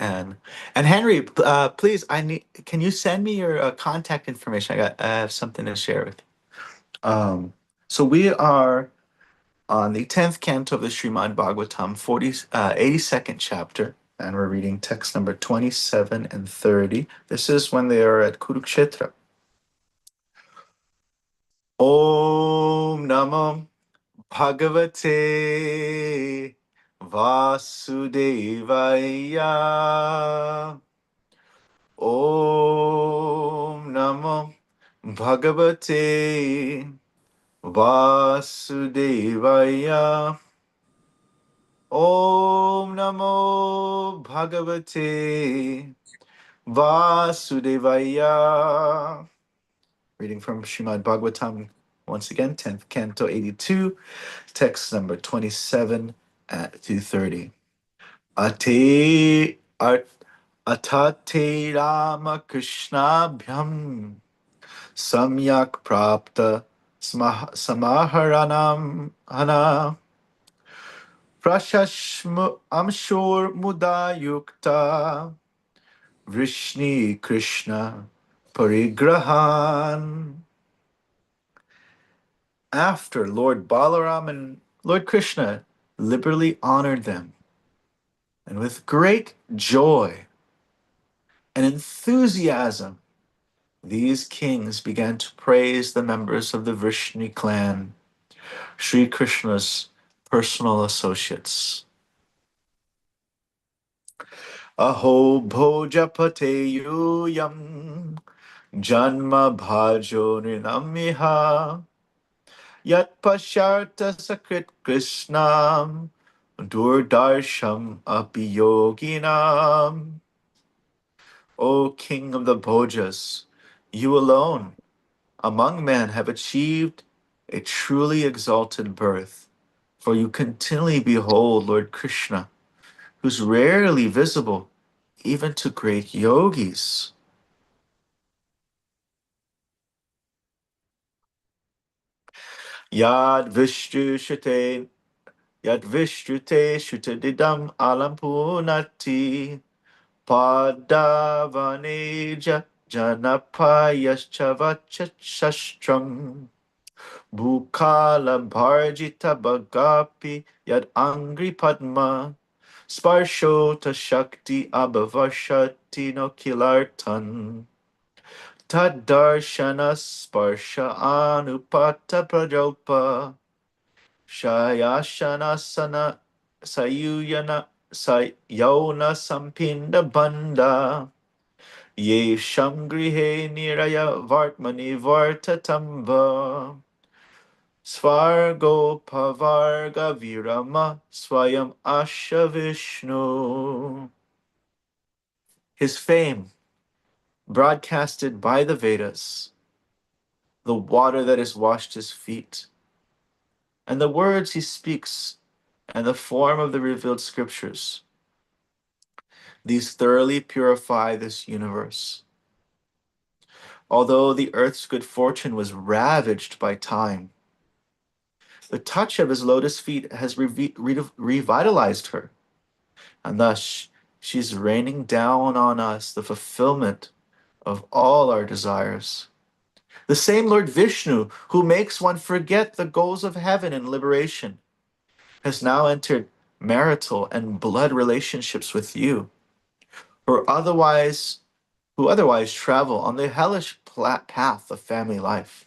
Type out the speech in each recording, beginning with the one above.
And Henry, please, I need. Can you send me your contact information? I have something to share with you. So we are on the 10th canto of the Srimad Bhagavatam, 82nd chapter, and we're reading text number 27 and 30. This is when they are at Kurukshetra. Om Namo Bhagavate Vasudevaya. Om Namo Bhagavate Vasudevaya. Om Namo Bhagavate Vasudevaya. Reading from Srimad Bhagavatam, once again, 10th Canto 82, text number 27 to 30. Ate Atate Ramakrishna Samyak Prapta Samaharanam Hana Prashashmu Amshur Muda Yukta Vrishni Krishna Parigrahan. After Lord Balaram and Lord Krishna liberally honored them, and with great joy and enthusiasm, these kings began to praise the members of the Vrishni clan, Sri Krishna's personal associates. Aho bhojapateyuyam janma bhajo nrinamiha yat pasharta sakrit krishnam durdarsham api yoginam. O King of the Bhojas, you alone among men have achieved a truly exalted birth, for you continually behold Lord Krishna, who's rarely visible even to great yogis. Yad Vishrute Shutadidam Alampunati Padavaneja Janapayashchavachashastram Bhukala Bharjita Bagapi Yad Angri Padma Sparshota Shakti Abhavashati no Kilartan Tadarshana Sparsha Anupata Prajopa Shayashanasana Sayona Sampinda Banda Ye Shangrihe Niraya Vartmani Vartatamba Svargo Pavarga Virama Swayam Asha Vishnu. His fame, broadcasted by the Vedas, the water that has washed his feet, and the words he speaks, and the form of the revealed scriptures, these thoroughly purify this universe. Although the earth's good fortune was ravaged by time, the touch of his lotus feet has revitalized her, and thus she's raining down on us the fulfillment of all our desires. The same Lord Vishnu, who makes one forget the goals of heaven and liberation, has now entered marital and blood relationships with you, who otherwise travel on the hellish path of family life.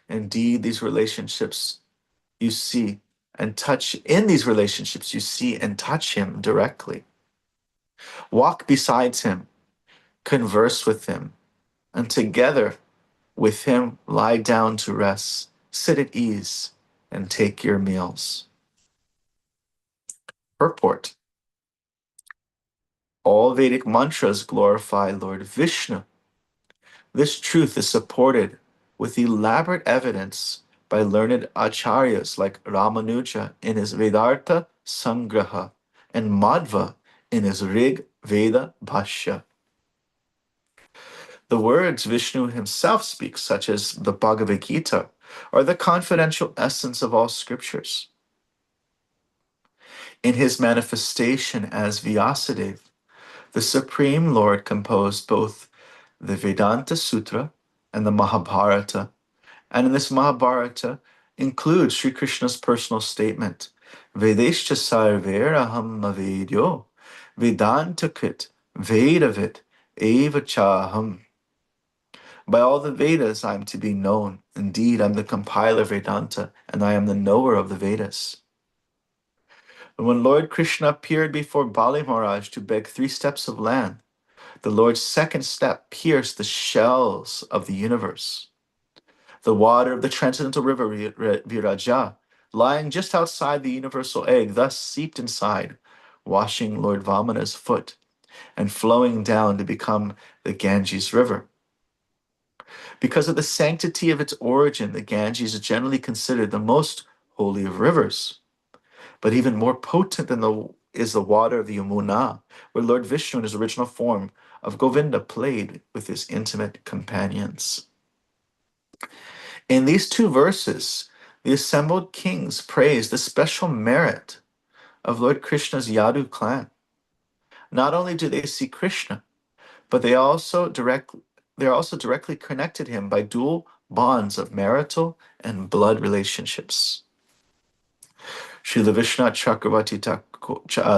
Indeed, these relationships you see and touch, in these relationships you see and touch him directly. Walk beside him, converse with him, and together with him lie down to rest, sit at ease, and take your meals. Purport. All Vedic mantras glorify Lord Vishnu. This truth is supported with elaborate evidence by learned acharyas like Ramanuja in his Vedartha Sangraha and Madhva in his Rig Veda Bhashya. The words Vishnu himself speaks, such as the Bhagavad Gita, are the confidential essence of all scriptures. In his manifestation as Vyasadeva, The Supreme Lord composed both the Vedanta Sutra and the Mahabharata. And in this Mahabharata includes Sri Krishna's personal statement, Vedeshcha sarveraham avedyo, Vedantakrit, Vedavit, eva chaham. By all the Vedas I am to be known. Indeed, I am the compiler of Vedanta, and I am the knower of the Vedas. And when Lord Krishna appeared before Bali Maharaj to beg 3 steps of land, the Lord's second step pierced the shells of the universe. The water of the transcendental river Viraja, lying just outside the universal egg, thus seeped inside, washing Lord Vamana's foot and flowing down to become the Ganges River. Because of the sanctity of its origin, the Ganges is generally considered the most holy of rivers. But even more potent than is the water of the Yamuna, where Lord Vishnu in his original form of Govinda played with his intimate companions. In these 2 verses, the assembled kings praise the special merit of Lord Krishna's Yadu clan. Not only do they see Krishna, but they're also directly connected to him by dual bonds of marital and blood relationships. Srila Vishnu Chakravarti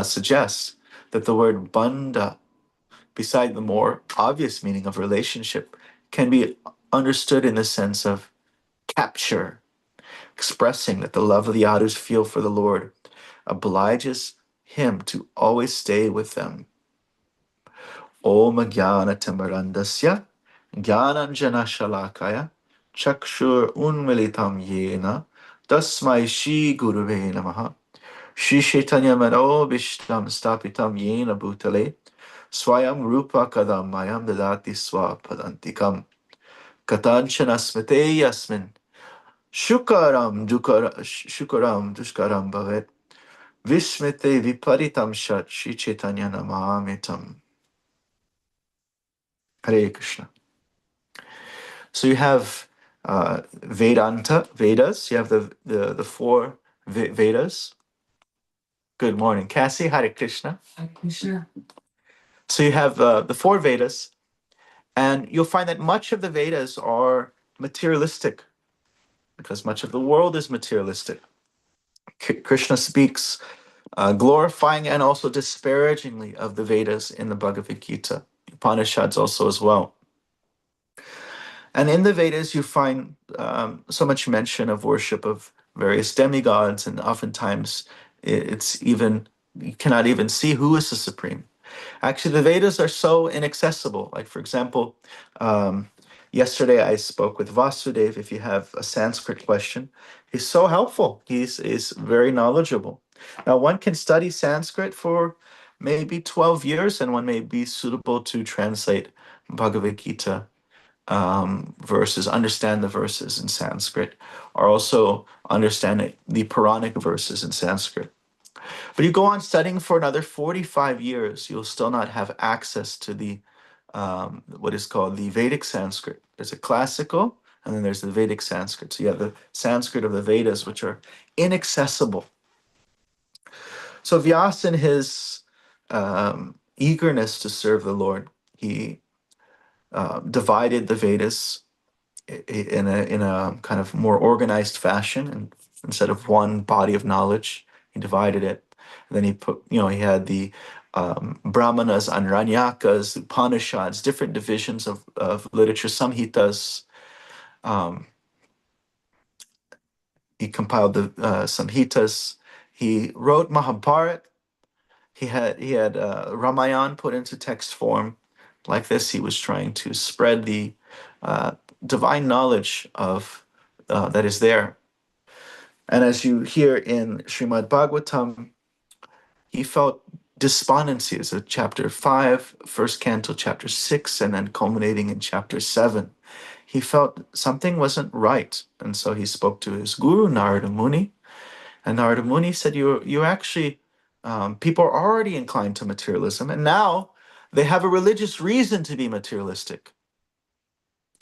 suggests that the word banda, beside the more obvious meaning of relationship, can be understood in the sense of capture, expressing that the love of the Yadus feel for the Lord obliges him to always stay with them. Om Jnana Timarandasya Jnananjana Shalakaya Chakshur Unmilitam Yena Tasmai Shri Guruve Namaha Shri Chaitanya Mano Vishtam Stapitam Yena Bhutale Swayam Rupa Kadam Mayam Dadati Swapadantikam Katanchana Smite Yasmin Shukaram Dushkaram Bhavet Vishmite Viparitam Shat Shri Chaitanya Namamitam. Hare Krishna. So you have Vedas. You have the 4 Vedas. Good morning, Cassie. Hare Krishna. Hare Krishna. So you have the 4 Vedas, and you'll find that much of the Vedas are materialistic, because much of the world is materialistic. Krishna speaks glorifying and also disparagingly of the Vedas in the Bhagavad Gita, Upanishads also as well. And in the Vedas, you find so much mention of worship of various demigods, and oftentimes it's even, you cannot even see who is the supreme. Actually, the Vedas are so inaccessible. Like, for example, yesterday I spoke with Vasudev. If you have a Sanskrit question, he's so helpful. He's very knowledgeable. Now, one can study Sanskrit for maybe 12 years, and one may be suitable to translate Bhagavad Gita verses, understand the verses in Sanskrit, or also understand the Puranic verses in Sanskrit. But you go on studying for another 45 years, you'll still not have access to the what is called the Vedic Sanskrit. There's a classical, and then there's the Vedic Sanskrit. So you have the Sanskrit of the Vedas, which are inaccessible. So Vyasa, in his eagerness to serve the Lord, he divided the Vedas in a kind of more organized fashion, and instead of one body of knowledge, he divided it. And then he put, he had the Brahmanas, Aranyakas, Upanishads, different divisions of literature, Samhitas. He compiled the Samhitas. He wrote Mahabharata. He had Ramayana put into text form. Like this, he was trying to spread the divine knowledge of that is there. And as you hear in Srimad Bhagavatam, he felt despondency. It's a chapter 5, first canto, chapter 6, and then culminating in chapter 7. He felt something wasn't right, and so he spoke to his guru, Narada Muni. And Narada Muni said, "You actually, people are already inclined to materialism, and now they have a religious reason to be materialistic.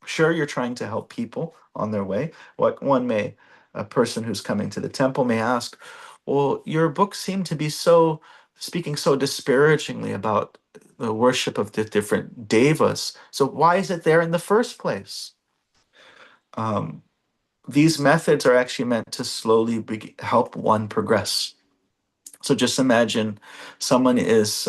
Sure, you're trying to help people on their way. What a person who's coming to the temple may ask, well, your books seem to be speaking so disparagingly about the worship of the different devas. So why is it there in the first place? Um, these methods are actually meant to slowly help one progress. So just imagine someone is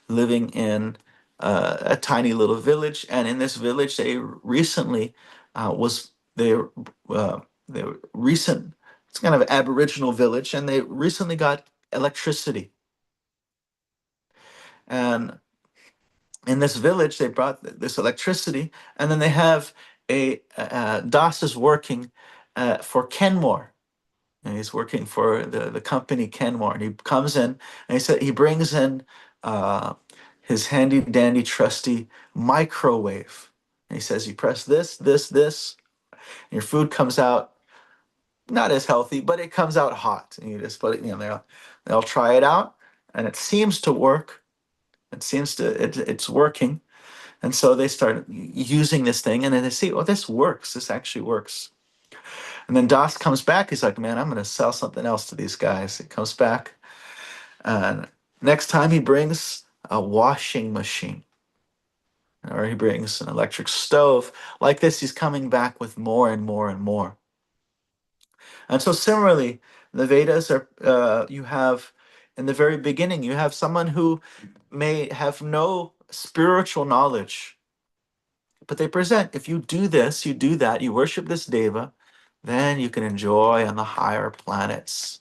living in a tiny little village, and in this village, they recently was they were recent. It's kind of an Aboriginal village, and they recently got electricity. And in this village, they brought this electricity, and then they have a Das is working for Kenmore. And he's working for the company Kenmore, and he comes in and he said he brings in uh, his handy dandy trusty microwave. And he says you press this, and your food comes out not as healthy, but it comes out hot. And you just put it, they'll try it out, and it seems to work. It's working. And so they start using this thing, and then they see, oh, this works. This actually works. And then Das comes back. He's like, man, I'm going to sell something else to these guys. He comes back, and next time he brings a washing machine, or he brings an electric stove. Like this, he's coming back with more and more and more. And so similarly, the Vedas are, you have, in the very beginning, you have someone who may have no spiritual knowledge, but they present, if you do this, you do that, you worship this deva, then you can enjoy on the higher planets.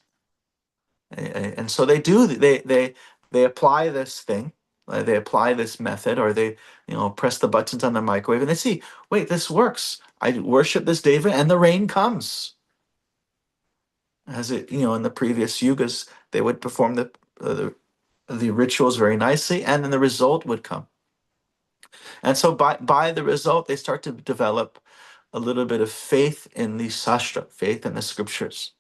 And so they do, they apply this thing, they apply this method, or they, press the buttons on the microwave, and they see, wait, this works. I worship this deva, and the rain comes. As it, in the previous yugas, they would perform the rituals very nicely, and then the result would come. And so by the result, they start to develop a little bit of faith in the sastra, faith in the scriptures.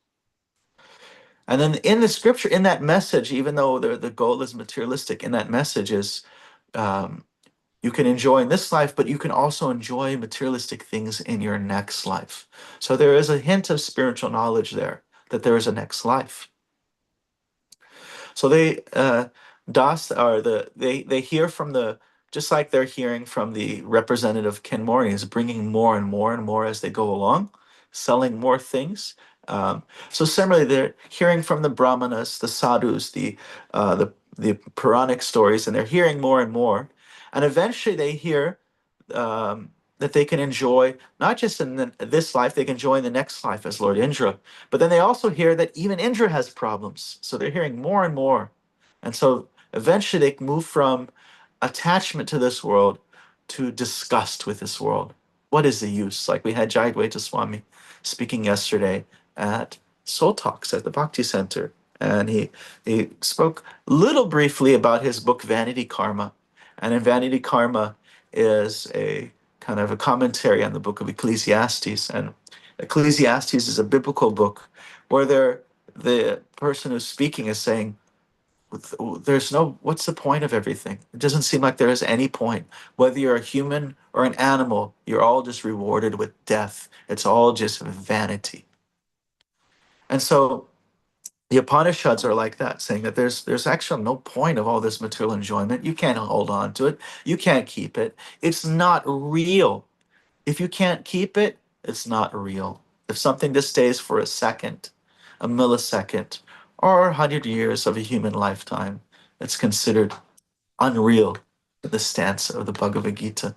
And then in the scripture, in that message, even though the goal is materialistic, in that message is um, you can enjoy in this life, but you can also enjoy materialistic things in your next life. So there is a hint of spiritual knowledge there, that there is a next life. So they hear from just like they're hearing from the representative Ken Mori is bringing more and more and more as they go along, selling more things. So similarly, they're hearing from the Brahmanas, the sadhus, the Puranic stories, and they're hearing more and more, and eventually they hear that they can enjoy not just in this life, they can enjoy in the next life as Lord Indra. But then they also hear that even Indra has problems. So they're hearing more and more. And so eventually they move from attachment to this world to disgust with this world. What is the use? Like we had Jayadvaita Swami speaking yesterday at Soul Talks at the Bhakti Center. And he spoke little briefly about his book Vanity Karma. And in Vanity Karma is a kind of a commentary on the book of Ecclesiastes. And Ecclesiastes is a biblical book where the person who's speaking is saying, there's no, what's the point of everything? It doesn't seem like there is any point. Whether you're a human or an animal, you're all just rewarded with death. It's all just vanity. And so the Upanishads are like that, saying that there's actually no point of all this material enjoyment. You can't hold on to it. You can't keep it. It's not real. If you can't keep it, it's not real. If something just stays for a second, a millisecond, or 100 years of a human lifetime, it's considered unreal in the stance of the Bhagavad Gita.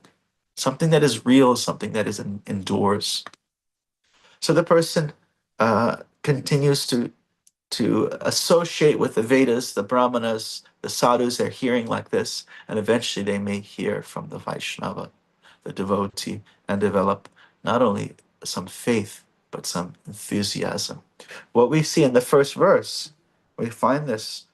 Something that is real is something that endures. So the person continues to associate with the Vedas, the Brahmanas, the sadhus, they're hearing like this, and eventually they may hear from the Vaishnava, the devotee, and develop not only some faith, but some enthusiasm. What we see in the first verse, we find this.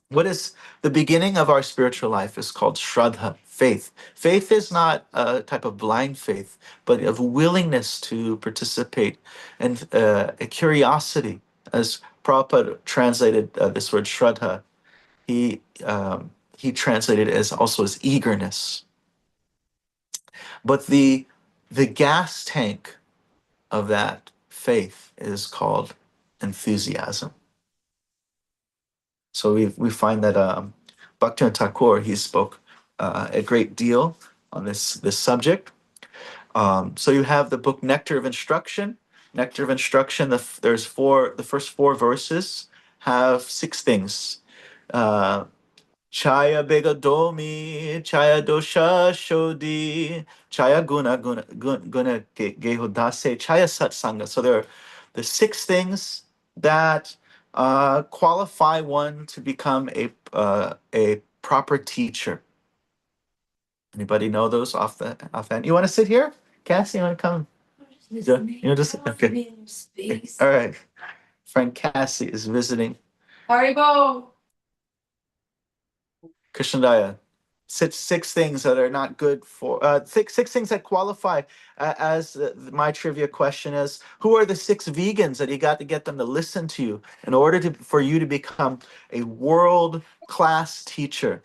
What is the beginning of our spiritual life is called Shraddha, faith. Faith is not a type of blind faith, but of willingness to participate and a curiosity. As Prabhupada translated this word Shraddha, he translated it as also as eagerness. But the gas tank of that faith is called enthusiasm. So we find that Bhaktivinoda Thakur, he spoke a great deal on this subject. So you have the book Nectar of Instruction. Nectar of Instruction. The first four verses have six things. Uh, Chaya Begadomi, Chaya Dosha Shodhi, Chaya Guna Gehodase, Chaya Satsanga. So there are the six things that qualify one to become a proper teacher. Anybody know those offhand? You want to sit here, Cassie? You want to come? Just okay. All right. Friend Cassie is visiting. Haribo. Krishnadaya. Six things that are not good for six things that qualify as my trivia question is: who are the six vegans that you got to get them to listen to you in order for you to become a world class teacher?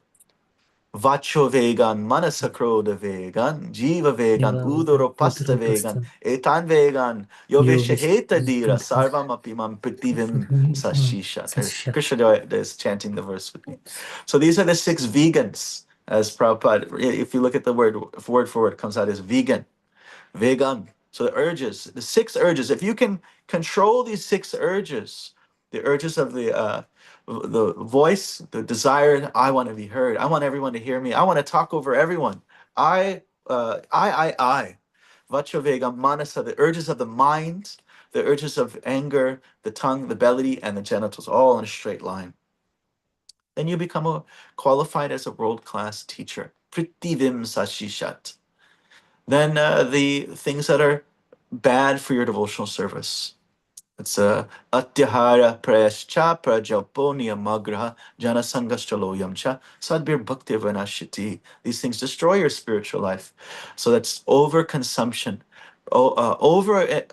Vacho vegan, manasakroda vegan, jiva vegan, udoropasta vegan, etan vegan, yoveshaheta dira, sarvam apimam pritivim sashisha. Krishna is chanting the verse with me. So these are the six vegans, as Prabhupada, if you look at the word for word, comes out as vegan. Vegan. So the urges, the six urges, if you can control these six urges, the urges of the voice, the desire, I want to be heard. I want everyone to hear me. I want to talk over everyone. I. Vacha Vega Manasa, the urges of the mind, the urges of anger, the tongue, the belly, and the genitals, all in a straight line. Then you become qualified as a world-class teacher. Pritivim Sashishat. Then the things that are bad for your devotional service. It's Atyahara Prayascha Prajalponya Magraha Janasangaschaloyam Cha Sadbir Bhakti Vanashiti. These things destroy your spiritual life. So that's overconsumption.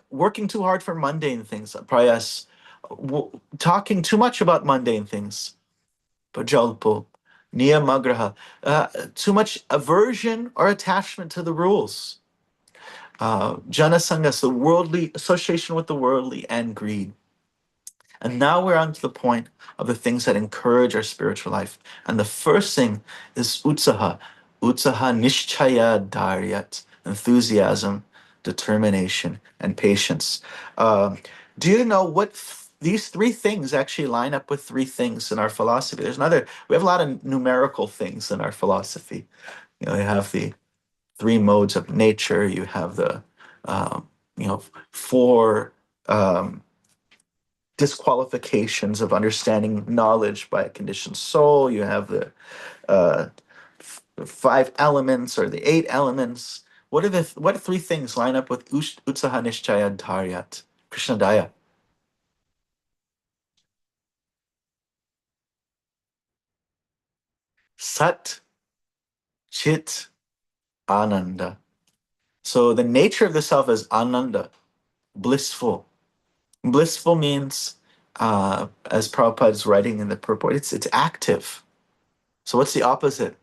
Working too hard for mundane things. Prayas. Talking too much about mundane things. Prajalpo. Niyamagraha. Too much aversion or attachment to the rules. Janasangas, the worldly association with the worldly, and greed. And now we're on to the point of the things that encourage our spiritual life. And the first thing is utsaha. Utsaha nishchaya daryat. Enthusiasm, determination, and patience. Do you know what these three things actually line up with three things in our philosophy? We have a lot of numerical things in our philosophy. You know, we have the three modes of nature. You have the, four disqualifications of understanding knowledge by a conditioned soul. You have the uh, five elements or the eight elements. What three things line up with Utsaha Nishchaya Dharyat? Krishna Daya. Sat, Chit, Ananda. So the nature of the self is Ananda, blissful. Blissful means, as Prabhupada is writing in the purport, it's active. So what's the opposite?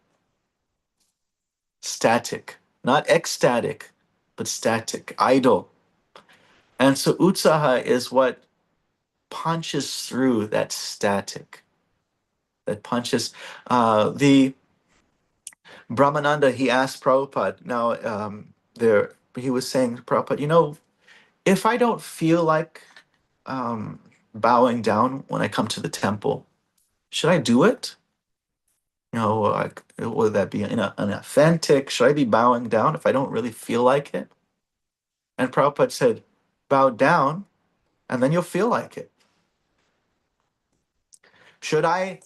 Static. Not ecstatic, but static, idle. And so utsaha is what punches through that static, that punches. The Brahmananda, he asked Prabhupada, now he was saying to Prabhupada, if I don't feel like bowing down when I come to the temple, should I do it? Like, would that be inauthentic? Should I be bowing down if I don't really feel like it? And Prabhupada said, bow down and then you'll feel like it. Should I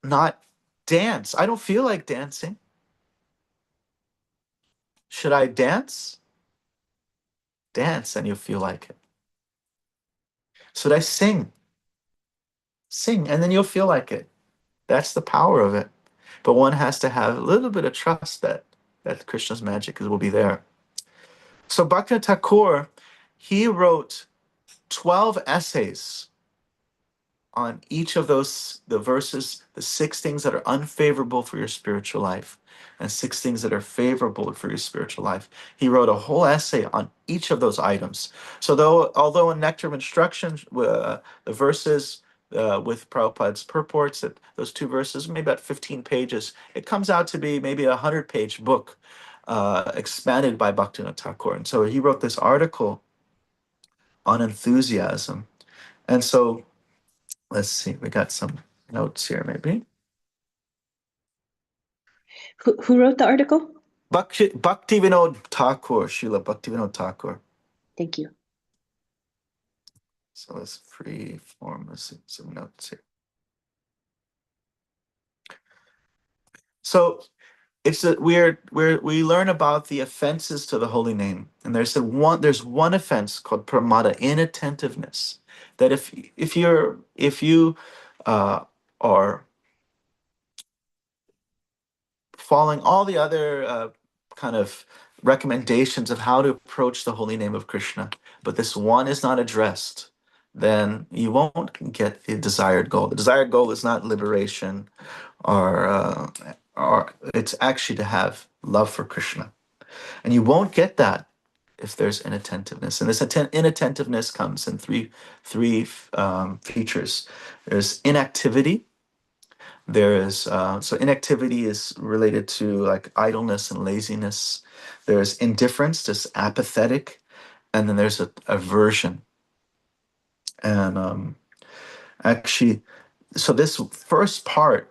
not dance? I don't feel like dancing. Should I dance? Dance and you'll feel like it. Should I sing? Sing and then you'll feel like it. That's the power of it. But one has to have a little bit of trust that Krishna's magic will be there. So Bhaktivinoda Thakur, he wrote 12 essays on each of the verses, the six things that are unfavorable for your spiritual life, and six things that are favorable for your spiritual life. He wrote a whole essay on each of those items. So although in Nectar of Instruction, the verses with Prabhupada's purports, that those two verses, maybe about 15 pages. It comes out to be maybe a 100-page book expanded by Bhaktivinoda Thakur. And so he wrote this article on enthusiasm. And so let's see, we got some notes here maybe. Who wrote the article? Bhaktivinoda Thakur, Srila Bhaktivinoda Thakur. Thank you. So let's free form, let's see some notes here. So it's that we learn about the offenses to the holy name, and there's one offense called pramada, inattentiveness. That if you are following all the other kind of recommendations of how to approach the holy name of Krishna, but this one is not addressed, then you won't get the desired goal. The desired goal is not liberation, or it's actually to have love for Krishna. And you won't get that if there's inattentiveness. And this inattentiveness comes in three features. There's inactivity. There is so inactivity is related to like idleness and laziness. There's indifference, just apathetic, and then there's aversion. And actually, so this first part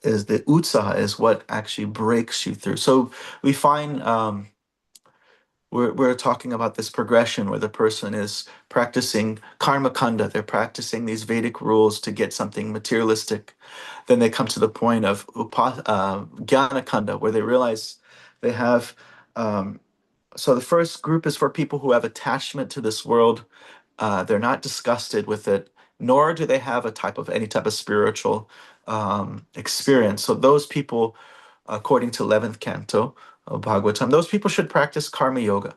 is the utsaha is what actually breaks you through. So we find we're talking about this progression where the person is practicing karma kanda. They're practicing these Vedic rules to get something materialistic. Then they come to the point of jnana kanda, where they realize they have. So the first group is for people who have attachment to this world. They're not disgusted with it, nor do they have any type of spiritual experience. So those people, according to 11th canto of Bhagavatam, those people should practice karma yoga.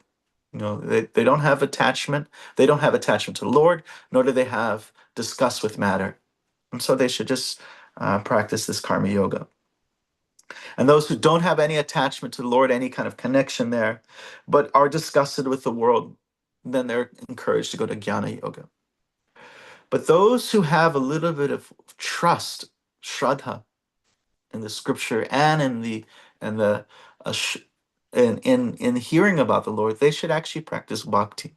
They don't have attachment. They don't have attachment to the Lord, nor do they have disgust with matter. And so they should just practice this karma yoga. And those who don't have any attachment to the Lord, any kind of connection there, but are disgusted with the world, then they're encouraged to go to jnana yoga. But those who have a little bit of trust, shraddha, in the scripture and uh, sh- in hearing about the Lord, they should actually practice bhakti.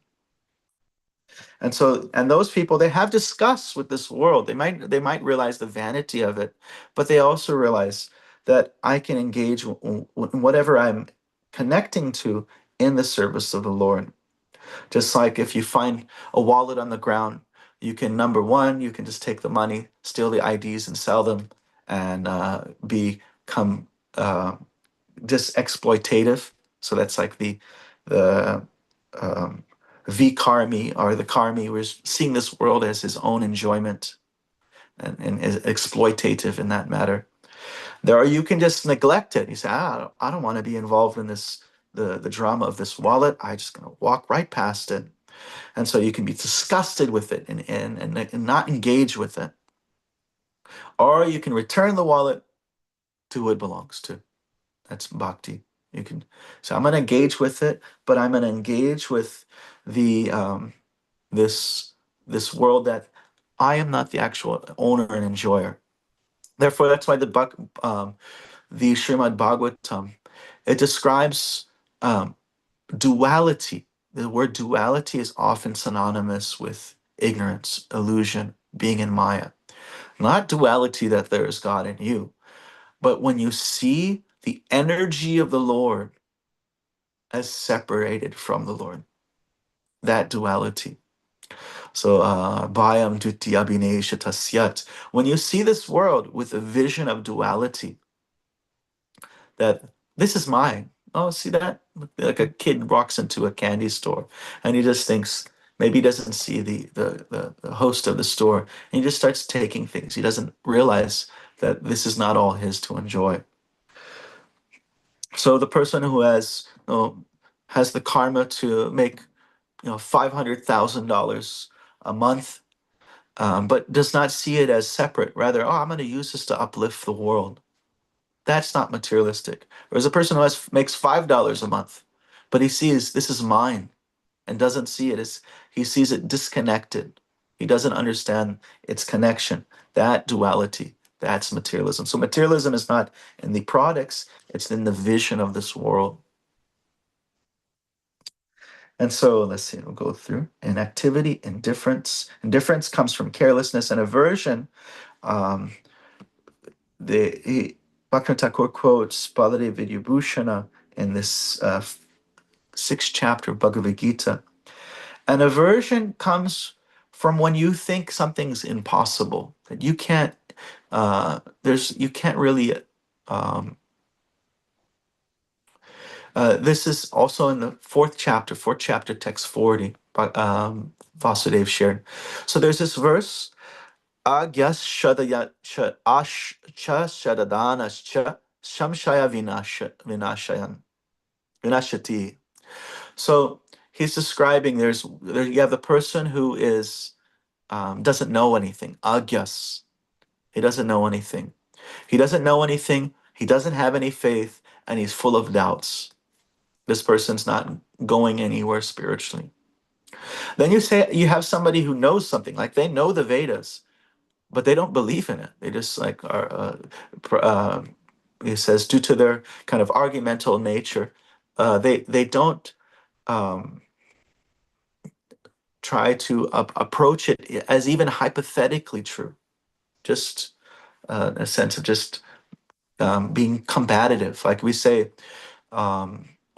And those people, they have disgust with this world. They might realize the vanity of it, but they also realize that I can engage in whatever I'm connecting to in the service of the Lord. Just like if you find a wallet on the ground, you can, number one, you can just take the money, steal the IDs and sell them, and become just exploitative. So that's like the um, vikarmi, or the karmi, was seeing this world as his own enjoyment, and is exploitative in that matter. There, you can just neglect it. You say, I don't want to be involved in the drama of this wallet. I'm just going to walk right past it. And so you can be disgusted with it and not engage with it. Or you can return the wallet to who it belongs to. That's bhakti. So I'm going to engage with it, but I'm going to engage with the this world that I am not the actual owner and enjoyer. Therefore, that's why the Srimad Bhagavatam, it describes duality. The word duality is often synonymous with ignorance, illusion, being in Maya. Not duality that there is God in you, but when you see the energy of the Lord as separated from the Lord, that duality. So, bhayam dutiyabhinesha tasyat. When you see this world with a vision of duality, that this is mine. Oh, see that? Like a kid walks into a candy store and he just thinks, maybe he doesn't see the host of the store, and he just starts taking things. He doesn't realize that this is not all his to enjoy. So the person who has the karma to make $500,000 a month, but does not see it as separate. Rather, I'm going to use this to uplift the world. That's not materialistic. Whereas a person who makes $5 a month, but he sees this is mine and doesn't see it as, he sees it disconnected. He doesn't understand its connection. That duality, that's materialism. So materialism is not in the products, it's in the vision of this world. And so let's see, we'll go through inactivity, indifference. Indifference comes from carelessness and aversion. Um, Bhaktivinoda Thakur quotes Baladev Vidyabhushana in this sixth chapter of Bhagavad Gita. And aversion comes from when you think something's impossible, that you can't, you can't really. Um, this is also in the fourth chapter, text 40, Vasudev shared. So there's this verse, Agyas Shadadanascha Shamshaya Vinashati. So he's describing you have the person who is doesn't know anything. Agyas. He doesn't know anything. He doesn't know anything. He doesn't have any faith, and he's full of doubts. This person's not going anywhere spiritually. Then you have somebody who knows something, like they know the Vedas, but they don't believe in it. They just like are. He says due to their kind of argumental nature, they don't um, try to approach it as even hypothetically true. Just a sense of just being combative. Like we say,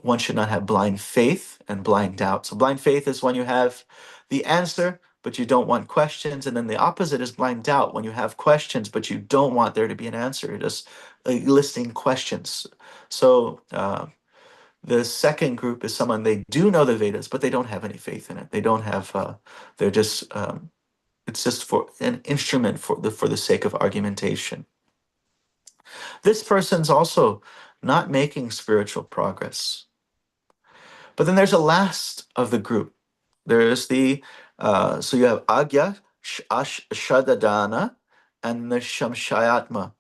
one should not have blind faith and blind doubt. So blind faith is when you have the answer, but you don't want questions. And then the opposite is blind doubt, when you have questions, but you don't want there to be an answer. You're just listing questions. So the second group is someone they do know the Vedas, but they don't have any faith in it. They don't have, they're just, it's just for an instrument for the sake of argumentation. This person's also not making spiritual progress. But then there's a last of the group. There's so you have Agya, Shadadana, and the Shamshayatma.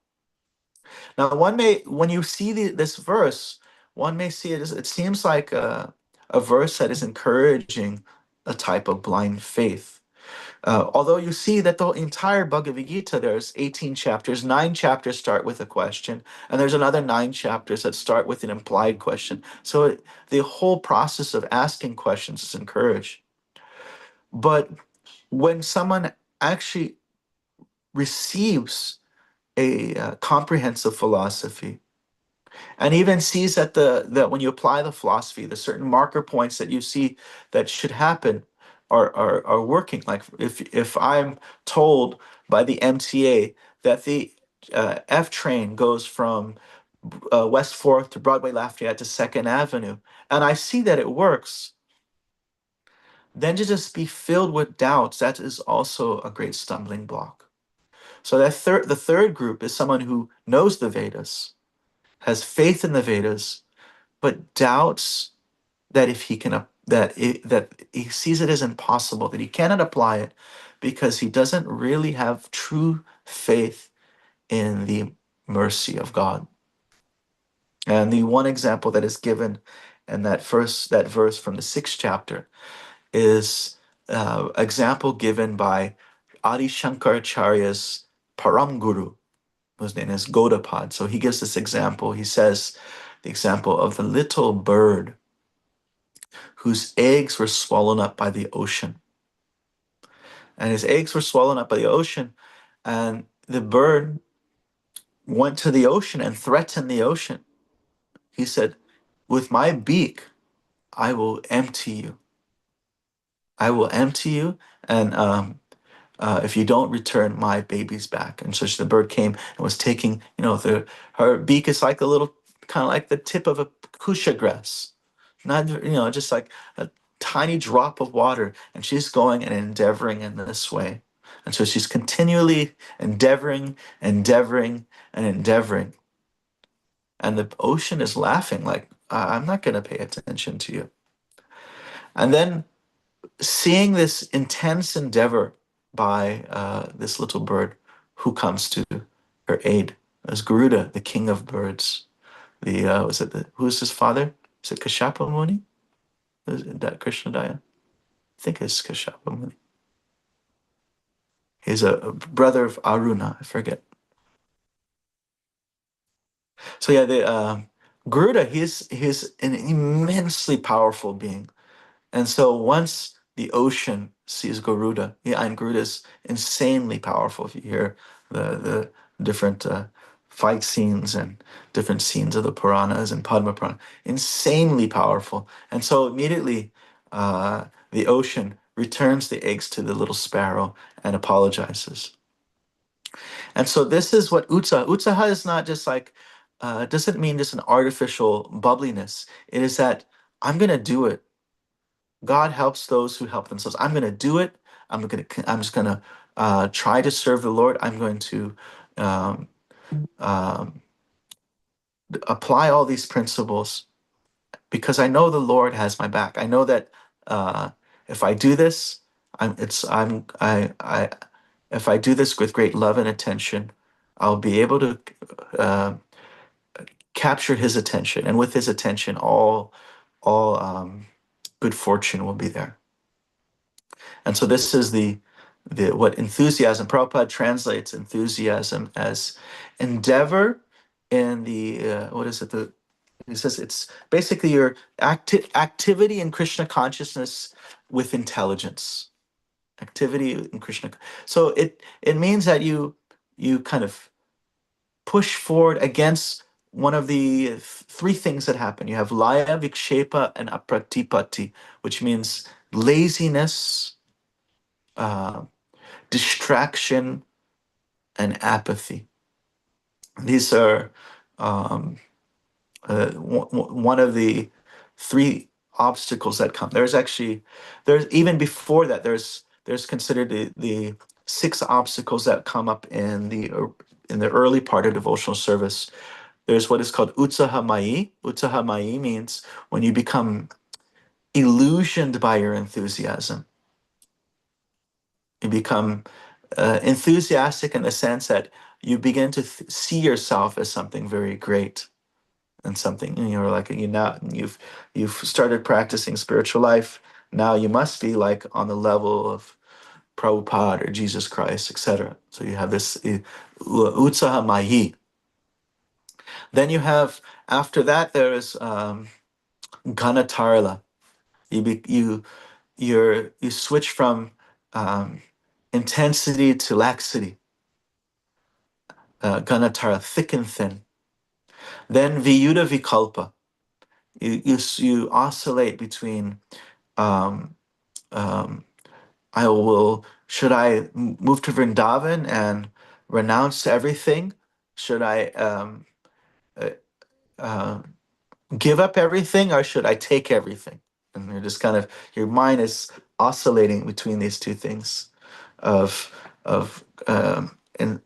Now, when you see this verse, one may see it seems like a verse that is encouraging a type of blind faith. Although you see that the entire Bhagavad Gita, there's 18 chapters, 9 chapters start with a question, and there's another 9 chapters that start with an implied question. So the whole process of asking questions is encouraged. But when someone actually receives a comprehensive philosophy, and even sees that when you apply the philosophy, the certain marker points that you see that should happen are working. Like if I'm told by the MTA that the F train goes from West Fourth to Broadway Lafayette to Second Avenue, and I see that it works, then to just be filled with doubts, that is also a great stumbling block. So the third group is someone who knows the Vedas, has faith in the Vedas, but doubts that if he can that he sees it as impossible, that he cannot apply it because he doesn't really have true faith in the mercy of God. And the one example that is given in that verse from the sixth chapter is example given by Adi Shankaracharya's Param Guru, whose name is Gaudapad. So he gives this example. He says the example of the little bird whose eggs were swallowed up by the ocean. And his eggs were swallowed up by the ocean, and the bird went to the ocean and threatened the ocean. He said, with my beak, I will empty you. I will empty you, and if you don't return my babies back. And so the bird came and was taking, her beak is like a little, kind of like the tip of a kusha grass, not, just like a tiny drop of water. And she's going and endeavoring in this way. And so she's continually endeavoring, endeavoring, and endeavoring. And the ocean is laughing, like, I'm not going to pay attention to you. And then seeing this intense endeavor by this little bird, who comes to her aid as Garuda, the king of birds. Who's his father? Is it Kashyapa Muni? Is it that Krishna Daya? I think it's Kashyapa Muni. He's a brother of Aruna. I forget. So yeah, the Garuda. He's an immensely powerful being. And so once the ocean sees Garuda, yeah, and Garuda is insanely powerful. If you hear the different fight scenes and different scenes of the Puranas and Padma Purana, insanely powerful. And so immediately the ocean returns the eggs to the little sparrow and apologizes. And so this is what Utsaha. Utsaha is not just like, doesn't mean just an artificial bubbliness. It is that I'm going to do it. God helps those who help themselves. I'm going to do it. I'm just going to try to serve the Lord. I'm going to um, um, apply all these principles because I know the Lord has my back. I know that if I do this, I if I do this with great love and attention, I'll be able to uh, capture His attention, and with His attention, all good fortune will be there. And so this is the what enthusiasm, Prabhupada translates enthusiasm as endeavor in the what is it? He says it's basically your activity in Krishna consciousness with intelligence. Activity in Krishna. So it means that you kind of push forward against one of the three things that happen. You have laya, vikshepa, and apratipatti, which means laziness, uh, distraction, and apathy. These are um, one of the three obstacles that come. There's even before that. There's considered the six obstacles that come up in the early part of devotional service. There's what is called utsahamai. Utsahamai means when you become illusioned by your enthusiasm. You become enthusiastic in the sense that you begin to see yourself as something very great and something, and you're like, you've started practicing spiritual life. Now you must be like on the level of Prabhupada or Jesus Christ, etc. So you have this utsaha mahi. Then you have after that there is ganatarla. You switch from um, intensity to laxity. Ganatara, thick and thin. Then viyuda vikalpa. You oscillate between um, um, I will should I move to Vrindavan and renounce everything? Should I uh, uh, give up everything, or should I take everything? And you're just kind of your mind is oscillating between these two things of and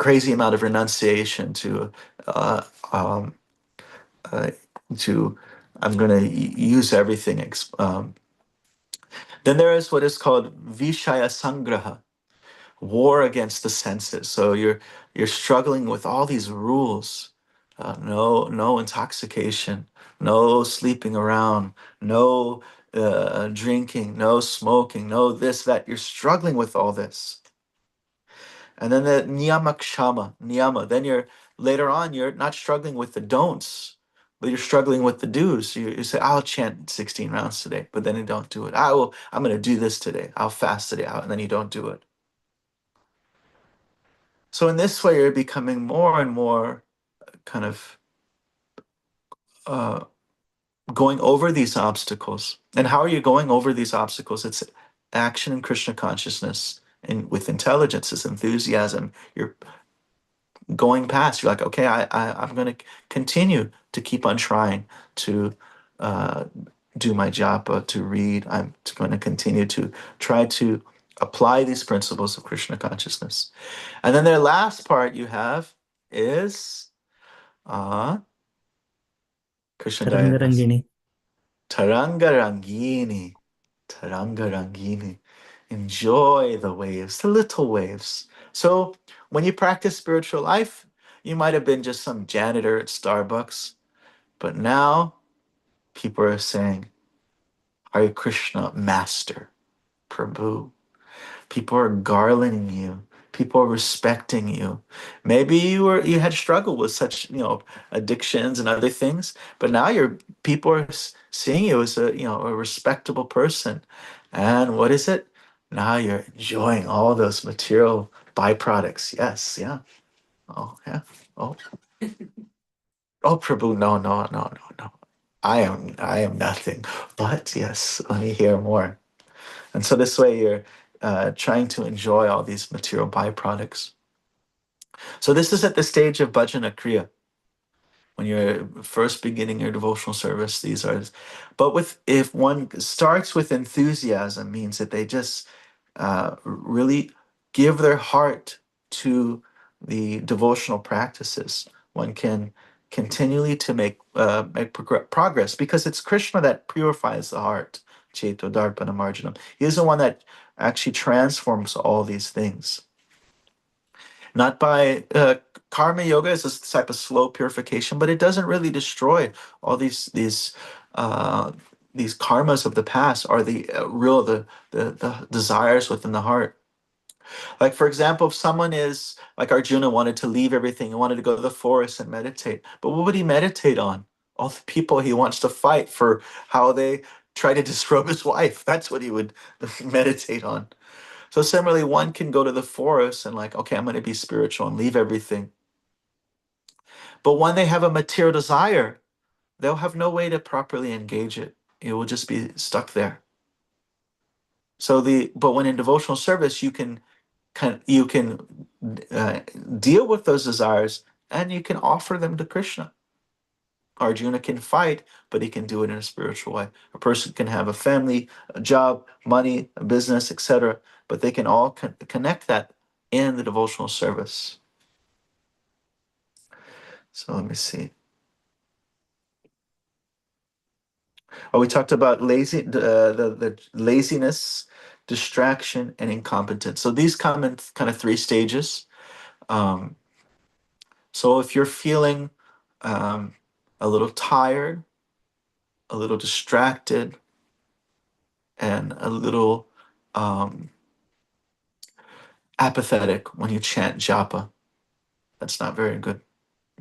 crazy amount of renunciation uh, um, uh, to I'm going to use everything. Then there is what is called Vishaya Sangraha, war against the senses. So you're struggling with all these rules. No intoxication, no sleeping around, no drinking, no smoking, no this, that. You're struggling with all this. And then the niyamakshama, niyama. Then you're later on, you're not struggling with the don'ts, but you're struggling with the do's. You say, I'll chant 16 rounds today, but then you don't do it. I'm going to do this today. I'll fast today out, and then you don't do it. So in this way, you're becoming more and more kind of uh, going over these obstacles. And how are you going over these obstacles? It's action in Krishna consciousness and with intelligence, it's enthusiasm. You're going past. You're like, okay, I'm going to continue to keep on trying to uh, do my japa, to read. I'm going to continue to try to apply these principles of Krishna consciousness. And then the last part you have is Krishna Dayanas. Tarangarangini. Taranga Rangini. Taranga Rangini. Enjoy the waves, the little waves. So when you practice spiritual life, you might have been just some janitor at Starbucks, but now people are saying, Hare Krishna, Master, Prabhu. People are garlanding you People are respecting you. Maybe you had struggled with such, addictions and other things, but now people are seeing you as a respectable person. And what is it? Now you're enjoying all those material byproducts. Yes, yeah. Oh, yeah. Oh, oh, Prabhu, no, no, no, no, no. I am nothing. But yes, let me hear more. And so this way you're trying to enjoy all these material byproducts. So this is at the stage of bhajana kriya. When you're first beginning your devotional service, these are, but if one starts with enthusiasm, means that they just really give their heart to the devotional practices. One can continually to make progress, because it's Krishna that purifies the heart. Cheto Darpana Marjanam. He is the one that actually transforms all these things. Not by karma yoga is this type of slow purification, but it doesn't really destroy all uh, these karmas of the past, or the real the desires within the heart. Like, for example, if someone is like Arjuna, wanted to leave everything and wanted to go to the forest and meditate, but what would he meditate on? All the people he wants to fight for, how they try to disrobe his wife. That's what he would meditate on. So similarly, one can go to the forest and like, okay, I'm going to be spiritual and leave everything. But when they have a material desire, they'll have no way to properly engage it. It will just be stuck there. But when in devotional service, you can uh, deal with those desires, and you can offer them to Krishna. Arjuna can fight, but he can do it in a spiritual way. A person can have a family, a job, money, a business, etc., but they can all connect that in the devotional service. So let me see. Oh, we talked about the laziness, distraction, and incompetence. So these come in kind of three stages. Um, so if you're feeling um, a little tired, a little distracted, and a little um, apathetic when you chant japa, that's not very good.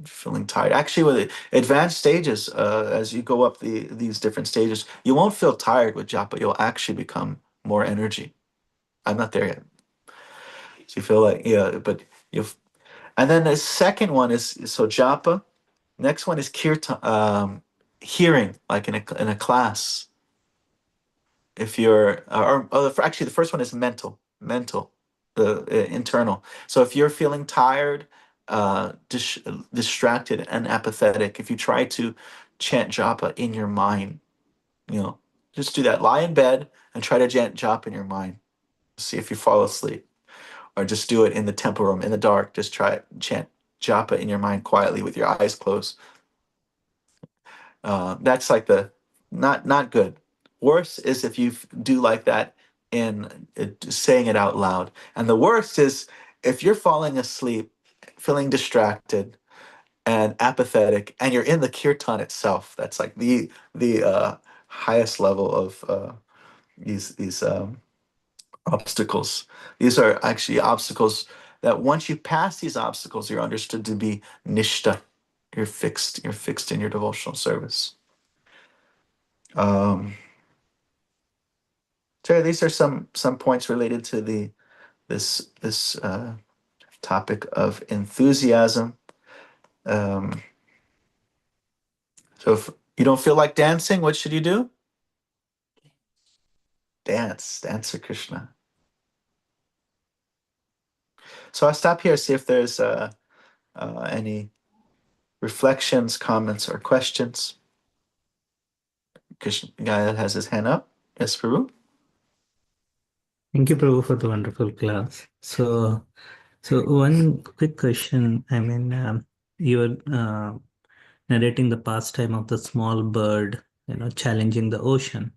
Feeling tired. Actually, with the advanced stages, as you go up these different stages, you won't feel tired with japa. You'll actually become more energy. I'm not there yet. So you feel like, yeah, but you. And then the second one is so japa. Next one is kirtan, hearing, like in a class. If you're, actually, the first one is mental, the internal. So if you're feeling tired, distracted, and apathetic, if you try to chant japa in your mind, just do that. Lie in bed and try to chant japa in your mind. See if you fall asleep, or just do it in the temple room in the dark. Just try it, chant japa in your mind quietly with your eyes closed. That's like the not good. Worse is if you do like that in saying it out loud. And the worst is if you're falling asleep, feeling distracted and apathetic, and you're in the kirtan itself. That's like the highest level of these obstacles. These are actually obstacles that once you pass these obstacles, you're understood to be nishta. You're fixed. You're fixed in your devotional service. Um, so these are some points related to this topic of enthusiasm. Um, so if you don't feel like dancing, what should you do? Dance to Krishna. So I'll stop here, see if there's any reflections, comments, or questions. Krishna guy that has his hand up. Yes, Prabhu. Thank you, Prabhu, for the wonderful class. So one quick question. I mean, you're narrating the pastime of the small bird, challenging the ocean.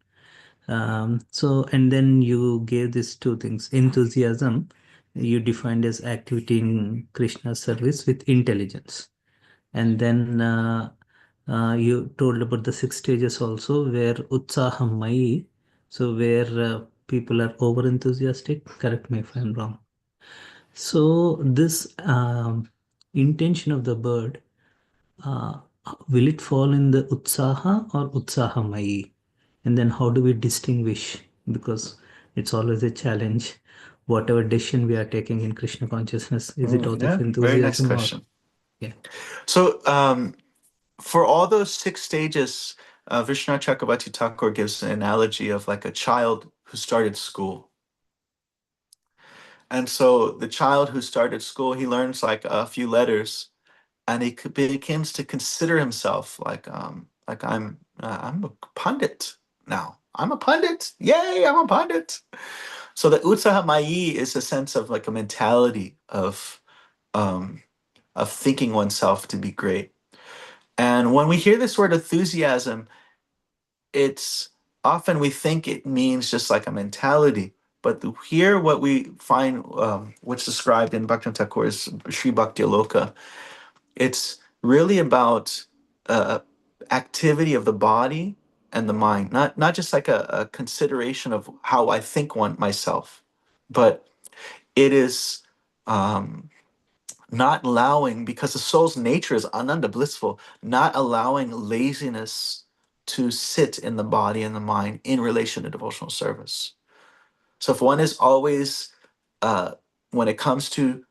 And then you gave these two things. Enthusiasm, you defined as activity in Krishna's service with intelligence. And then you told about the six stages also, where Utsahamai, so where people are over enthusiastic. Correct me if I'm wrong. So this intention of the bird, uh, will it fall in the Utsaha or Utsahamayi? And then how do we distinguish? Because it's always a challenge. Whatever decision we are taking in Krishna consciousness, is it out of Yeah, very nice enthusiasm or question. yeah? So, for all those 6 stages, Vishnu Chakravarti Thakur gives an analogy of like a child who started school. And so the child who started school, he learns like a few letters, and he begins to consider himself like I'm a pundit now. I'm a pundit. Yay, I'm a pundit. So the Utsaha Mayi is a sense of like a mentality um, of thinking oneself to be great. And when we hear this word enthusiasm, it's often we think it means just like a mentality. But here, what we find, what's described in Bhaktivinoda Thakur's Sri Bhakti Aloka, it's really about uh, activity of the body and the mind, not just like a consideration of how I think one myself, but it is not allowing, because the soul's nature is ananda blissful, not allowing laziness to sit in the body and the mind in relation to devotional service. So if one is always, uh, when it comes to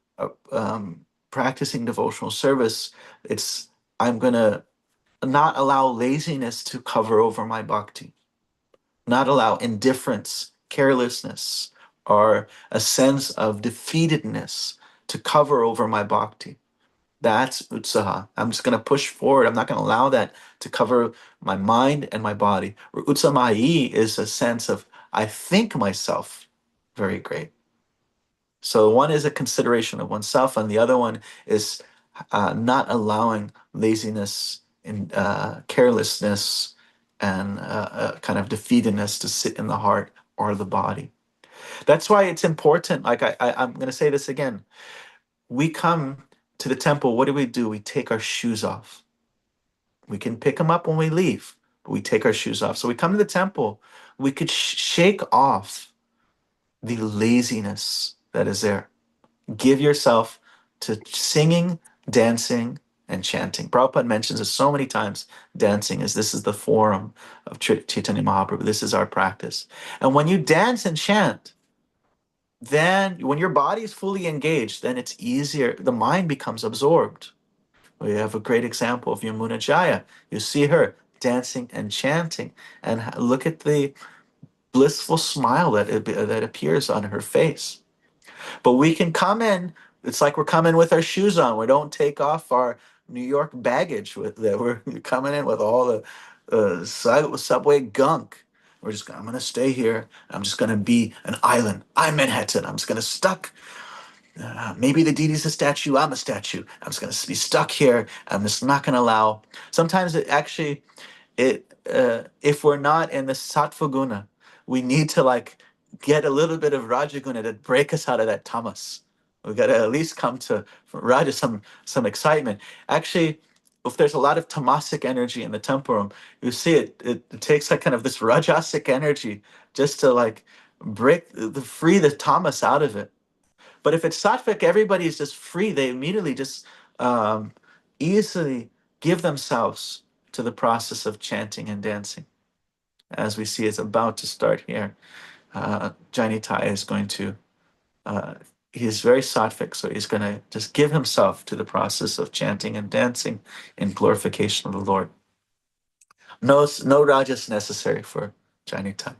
practicing devotional service, it's I'm gonna not allow laziness to cover over my bhakti, not allow indifference, carelessness, or a sense of defeatedness to cover over my bhakti. That's utsaha. I'm just going to push forward. I'm not going to allow that to cover my mind and my body. Utsamayi is a sense of I think myself very great. So one is a consideration of oneself, and the other one is not allowing laziness and carelessness and kind of defeatedness to sit in the heart or the body. That's why it's important. Like I'm going to say this again. We come to the temple. What do? We take our shoes off. We can pick them up when we leave, but we take our shoes off. So we come to the temple. We could shake off the laziness that is there. Give yourself to singing, dancing, and chanting. Prabhupada mentions it so many times. Dancing is this is the forum of Chaitanya Mahaprabhu. This is our practice. And when you dance and chant, then when your body is fully engaged, then it's easier. The mind becomes absorbed. We have a great example of Yamuna Jaya. You see her dancing and chanting, and look at the blissful smile that appears on her face. But we can come in. It's like we're coming with our shoes on. We don't take off our New York baggage with that. We're coming in with all the subway gunk. I'm going to stay here. I'm just going to be an island. I'm Manhattan. I'm just going to stuck. Maybe the deity's a statue. I'm a statue. I'm just going to be stuck here. I'm just not going to allow. Sometimes it actually, if we're not in the sattva guna, we need to like get a little bit of rajaguna to break us out of that tamas. We got to at least come to raja, some excitement. Actually, if there's a lot of tamasic energy in the temple room, you see it takes like kind of this rajasic energy just to like free the tamas out of it. But if it's sattvic, everybody is just free. They immediately just um, easily give themselves to the process of chanting and dancing. As we see, it's about to start here. Janitai is going to, uh, he's very sattvic, so he's going to just give himself to the process of chanting and dancing in glorification of the Lord. No rajas necessary for Janitai.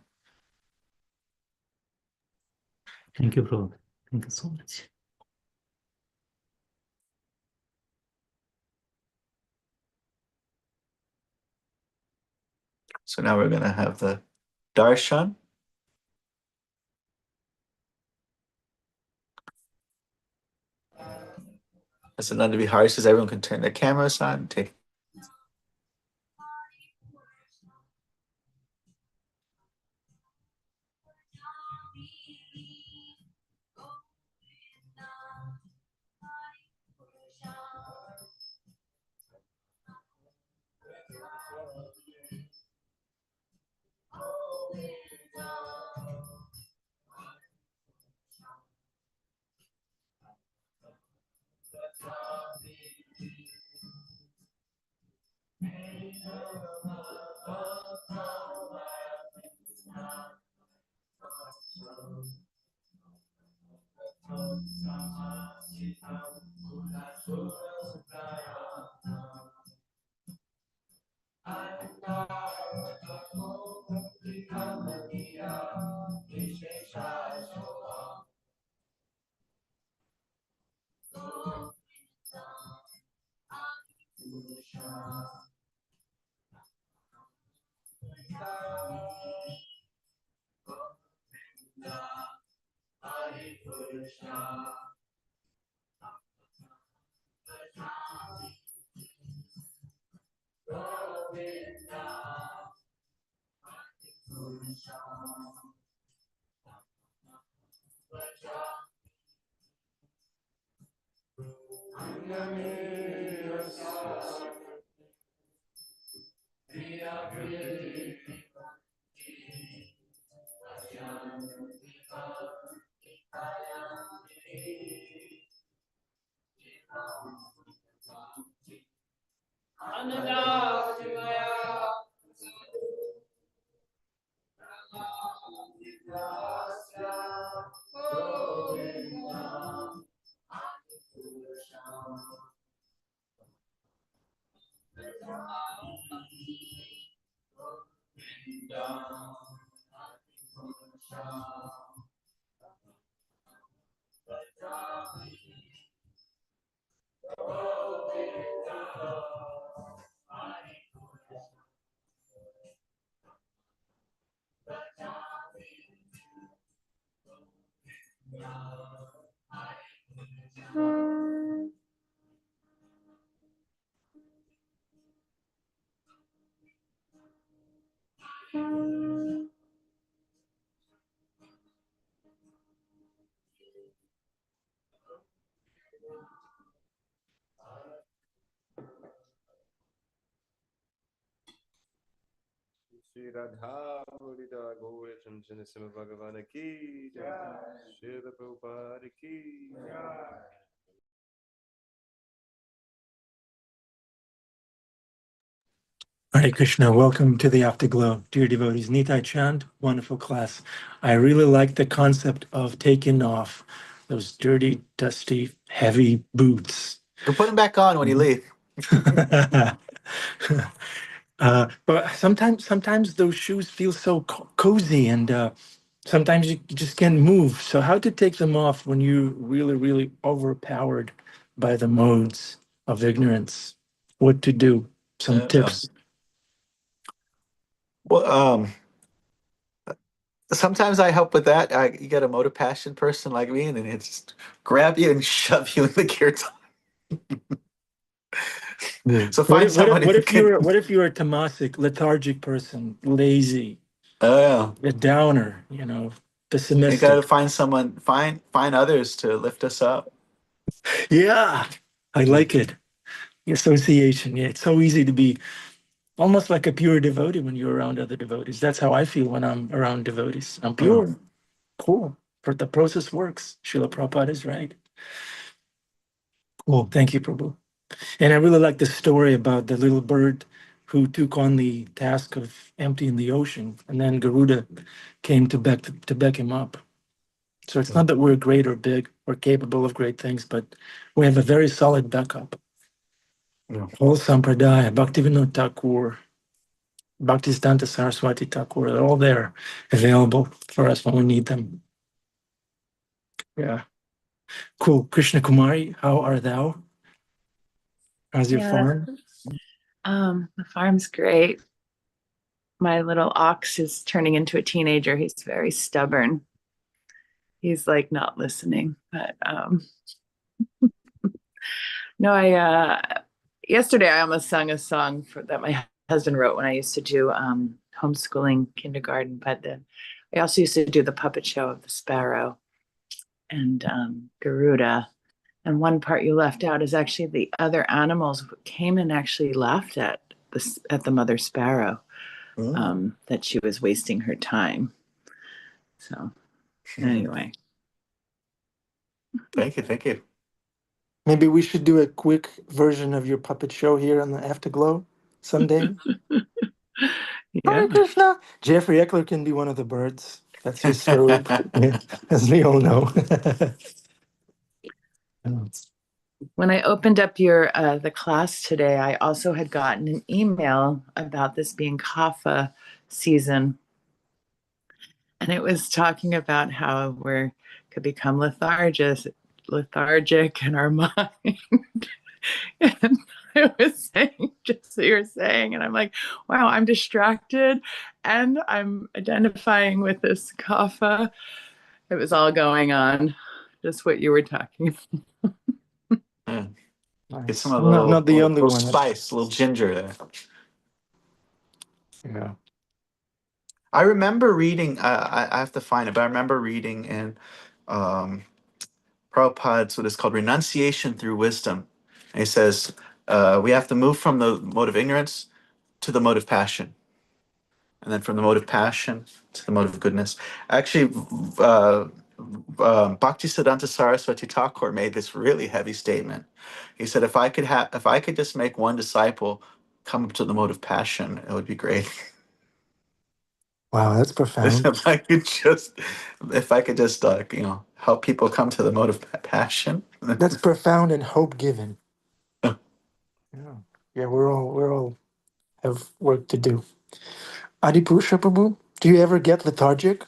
Thank you, bro. Thank you so much. So now we're going to have the darshan. As Ananda Vihari says, everyone can turn their cameras on, take. Shri Radha Murida Gaura Chanchana Sima Bhagavana Ki Jai, Srila Prabhupada Ki Jai. Hare Krishna, welcome to the Afterglow. Dear devotees, Nitai Chand, wonderful class. I really like the concept of taking off those dirty, dusty, heavy boots. You put them back on when you leave. But sometimes those shoes feel so cozy, and sometimes you just can't move. So how to take them off when you're really, really overpowered by the modes of ignorance? What to do? Some tips. Well, sometimes I help with that. You get a motor passion person like me, and then it just grab you and shove you in the gear time. So find someone who can. What if you're a tamasic, lethargic person, lazy, Oh a downer, yeah, you pessimistic? got to find someone. Find others to lift us up. Yeah, I like it. Association. Yeah, it's so easy to be almost like a pure devotee when you're around other devotees. That's how I feel when I'm around devotees. I'm pure. Cool. But the process works. Srila Prabhupada is right. Cool. Thank you, Prabhu. And I really like the story about the little bird who took on the task of emptying the ocean, and then Garuda came to back him up. So it's not that we're great or big or capable of great things, but we have a very solid backup. Yeah. Whole Sampradaya, Bhaktivinoda Thakur, Bhaktisiddhanta Saraswati Thakur, they're all there, available for us when we need them. Yeah. Cool. Krishna Kumari, how are thou? How's your farm? The farm's great. My little ox is turning into a teenager. He's very stubborn. He's like not listening. But no, I yesterday I almost sung a song that my husband wrote when I used to do homeschooling kindergarten. But I also used to do the puppet show of the sparrow and Garuda. And one part you left out is actually the other animals came and actually laughed at the mother sparrow. That she was wasting her time. So anyway. Thank you. Maybe we should do a quick version of your puppet show here on the Afterglow. Sunday. Yeah. Hare Krishna. Jeffrey Eckler can be one of the birds. That's his Swaroop, yeah, as we all know. When I opened up your the class today, I also had gotten an email about this being kapha season, and it was talking about how we could become lethargic in our mind. And I was saying just what you're saying, and I'm like, wow, I'm distracted, and I'm identifying with this kapha. It was all going on, just what you were talking about. Yeah. Get Nice. some of I'm the not the only little one. spice, a little ginger there. Yeah. I remember reading. I have to find it, but I remember reading in um, Prabhupada's what is called renunciation through wisdom. And he says we have to move from the mode of ignorance to the mode of passion, and then from the mode of passion to the mode of goodness. Actually, Bhaktisiddhanta Saraswati Thakur made this really heavy statement. He said, if I could just make one disciple come up to the mode of passion, it would be great." Wow, that's profound. If I could just help people come to the mode of passion. That's profound and hope giving. Yeah. Yeah, we're all have work to do. Adipusha Prabhu, do you ever get lethargic?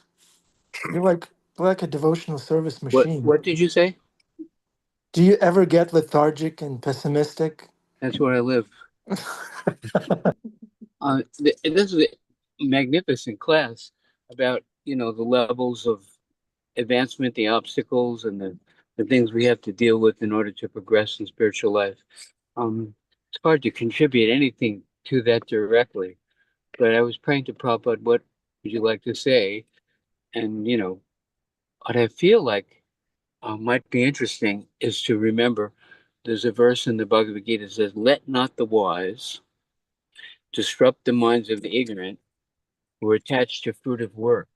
You're like a devotional service machine. What did you say? Do you ever get lethargic and pessimistic? That's where I live. This is a magnificent class about the levels of advancement, the obstacles, and the things we have to deal with in order to progress in spiritual life. It's hard to contribute anything to that directly, but I was praying to Prabhupada, what would you like to say? And what I feel like might be interesting is to remember there's a verse in the Bhagavad Gita that says, "Let not the wise disrupt the minds of the ignorant who are attached to fruitive work.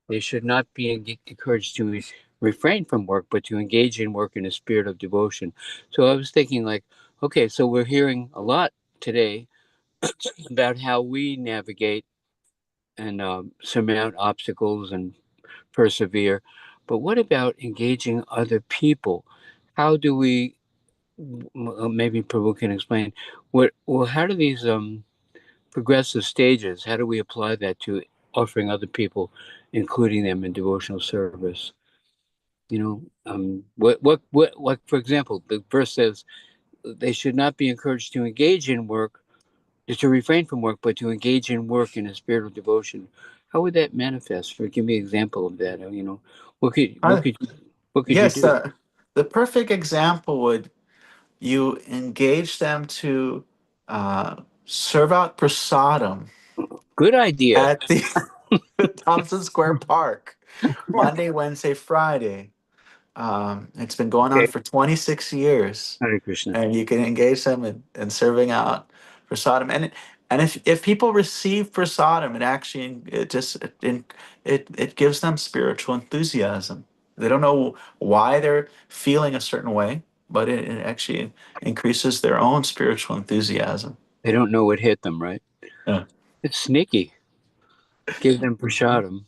They should not be encouraged to refrain from work, but to engage in work in a spirit of devotion." So I was thinking, like, okay, so we're hearing a lot today about how we navigate and surmount obstacles and persevere. But what about engaging other people? How do we, maybe Prabhu can explain, how do these progressive stages, how do we apply that to offering other people, including them in devotional service? Like, for example, the verse says they should not be encouraged to engage in work, to refrain from work, but to engage in work in a spirit of devotion. How would that manifest? Or give me an example of that. What could what Uh, could what could you yes, do? the perfect example would you engage them to serve out prasadam Good idea. at the Thompson Square Park, Monday, Wednesday, Friday. It's been going on Okay. for 26 years, Hare Krishna. and you can engage them in serving out prasadam. And if people receive prasadam, it gives them spiritual enthusiasm. They don't know why they're feeling a certain way, but it actually increases their own spiritual enthusiasm. They don't know what hit them, right? Yeah. It's sneaky. Give them prasadam.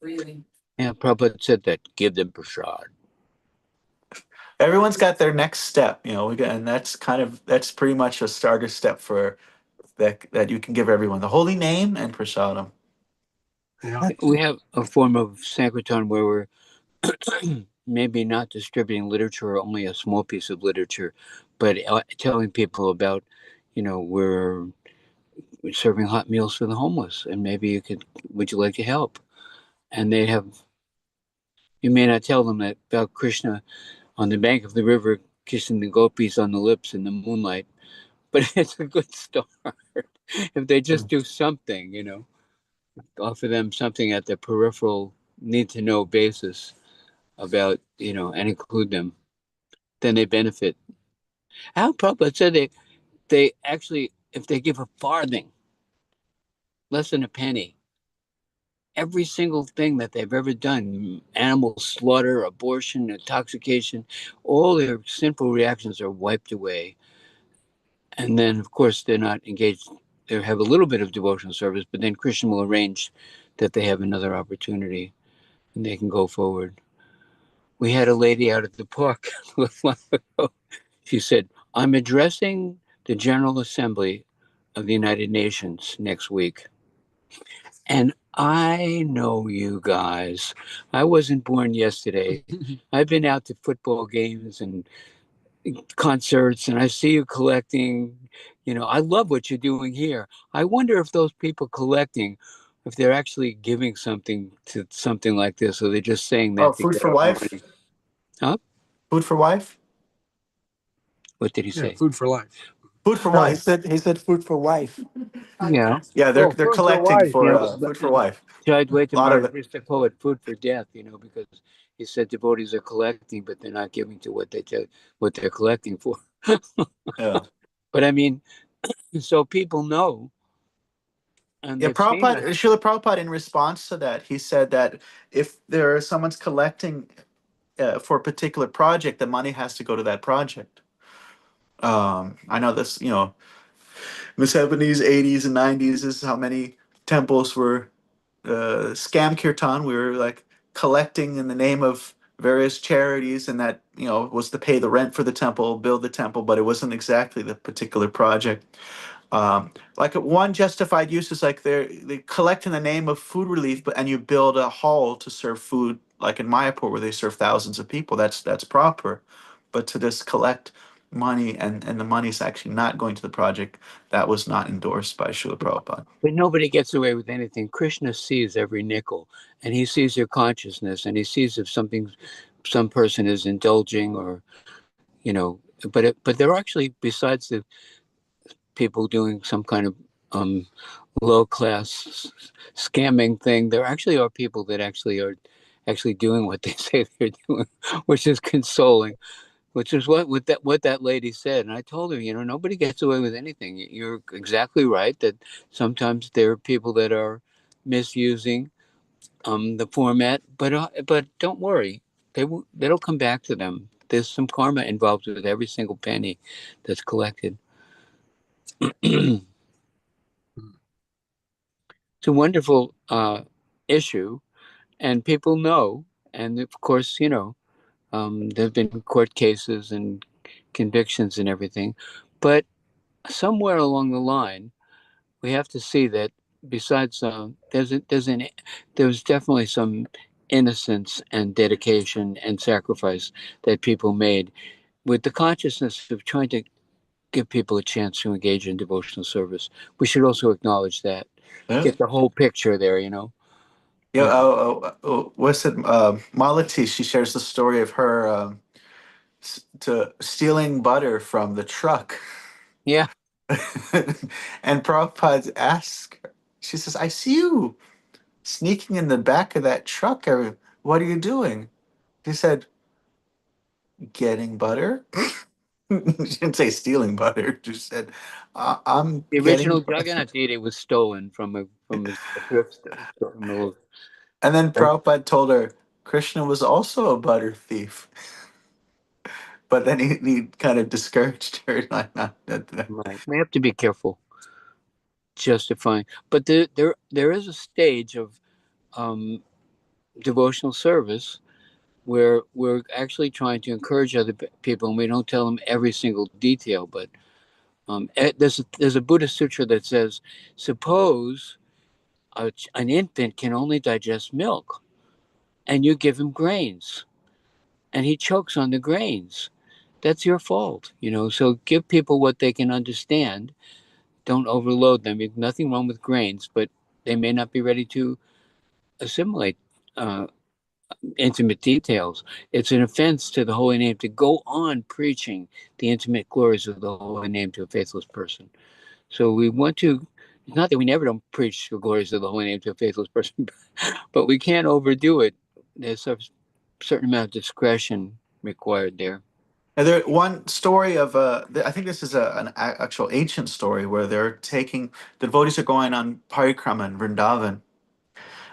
Really? Yeah, Prabhupada said that. Give them prasad. Everyone's got their next step, and that's pretty much a starter step for that you can give everyone the holy name and prasadam. We have a form of Sankirtan where we're maybe not distributing literature or only a small piece of literature, but telling people about, we're serving hot meals for the homeless, and maybe would you like to help? And you may not tell them that about Krishna on the bank of the river kissing the gopis on the lips in the moonlight, but it's a good start if they just do something, offer them something at the peripheral need to know basis about, and include them, then they benefit. How Prabhupada said they actually, if they give a farthing, less than a penny, every single thing that they've ever done, animal slaughter, abortion, intoxication, all their sinful reactions are wiped away. And then, of course, they're not engaged. They have a little bit of devotional service, but then Christian will arrange that they have another opportunity and they can go forward. We had a lady out at the park a while ago. She said, I'm addressing the General Assembly of the United Nations next week. And I know you guys. I wasn't born yesterday. I've been out to football games and concerts, and I see you collecting. I love what you're doing here. I wonder if those people collecting, if they're actually giving something to something like this, or they're just saying Oh, that to food get for our wife? money. Huh? Food for wife? What did he Yeah, say? food for life. Food for No, he wife. said food for wife. Yeah. Yeah, they're Oh, they're food for collecting life. for Yeah. food for wife. So I'd wait A lot tomorrow of to it. read the poet, Food for Death, because he said devotees are collecting, but they're not giving to what they're collecting for. Yeah. But I mean, so people know and Yeah, they've seen us. Srila Prabhupada, in response to that, he said that if someone's collecting for a particular project, the money has to go to that project. I know this, in the 70s, 80s, and 90s, this is how many temples were scam kirtan. We were like collecting in the name of various charities, and that was to pay the rent for the temple, build the temple, but it wasn't exactly the particular project. Like one justified use is like they collect in the name of food relief, but and you build a hall to serve food, like in Mayapur where they serve thousands of people. That's proper, but to just collect money and the money's actually not going to the project, that was not endorsed by Srila Prabhupada. But nobody gets away with anything. Krishna sees every nickel, and he sees your consciousness, and he sees if some person is indulging, or but they're actually, besides the people doing some kind of um, low class scamming thing, there actually are people that actually are actually doing what they say they're doing, which is consoling. Which is what that lady said, and I told her, nobody gets away with anything. You're exactly right that sometimes there are people that are misusing the format, but don't worry, that'll come back to them. There's some karma involved with every single penny that's collected. It's a wonderful issue, and people know, and of course, there've been court cases and convictions and everything, but somewhere along the line, we have to see that besides there's definitely some innocence and dedication and sacrifice that people made with the consciousness of trying to give people a chance to engage in devotional service. We should also acknowledge that, Yeah. get the whole picture there. Yeah. Yeah, What's it? Malati, she shares the story of her to stealing butter from the truck. yeah. And Prabhupada asks her, she says, I see you sneaking in the back of that truck. What are you doing? She said, getting butter. She didn't say stealing butter. She said, I'm The getting original butter. Jagannath deity was stolen from a thrift store. And then Prabhupada told her Krishna was also a butter thief. But then he kind of discouraged her. Like, not that. Right. We have to be careful justifying, but there is a stage of um, devotional service where we're actually trying to encourage other people, and we don't tell them every single detail. But there's a Buddhist sutra that says, suppose an infant can only digest milk, and you give him grains, and he chokes on the grains. That's your fault, So give people what they can understand. Don't overload them. There's nothing wrong with grains, but they may not be ready to assimilate uh, intimate details. It's an offense to the holy name to go on preaching the intimate glories of the holy name to a faithless person. So we want to, it's not that we never don't preach the glories of the holy name to a faithless person, but we can't overdo it. There's a certain amount of discretion required there. And there one story of I think this is an actual ancient story where the devotees are going on parikrama in Vrindavan,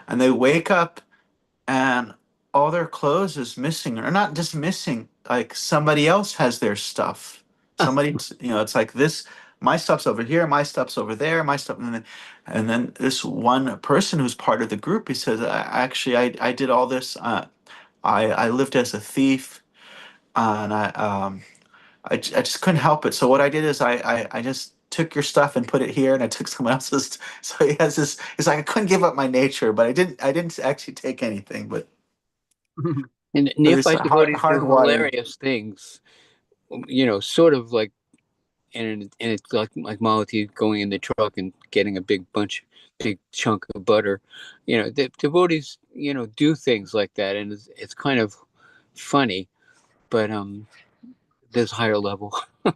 and they wake up and all their clothes is missing, or not just missing, like somebody else has their stuff. Somebody, it's like this, my stuff's over here, my stuff's over there, my stuff. And then this one person who's part of the group, he says, actually, I did all this. I lived as a thief, and I just couldn't help it. So what I did is I just took your stuff and put it here, and I took someone else's. So he has this. It's like I couldn't give up my nature, but I didn't actually take anything. But And it's neophyte devotees do hardwired. hilarious things, sort of like, and it's like Malati going in the truck and getting a big chunk of butter. The devotees, do things like that, and it's kind of funny, but there's higher level. You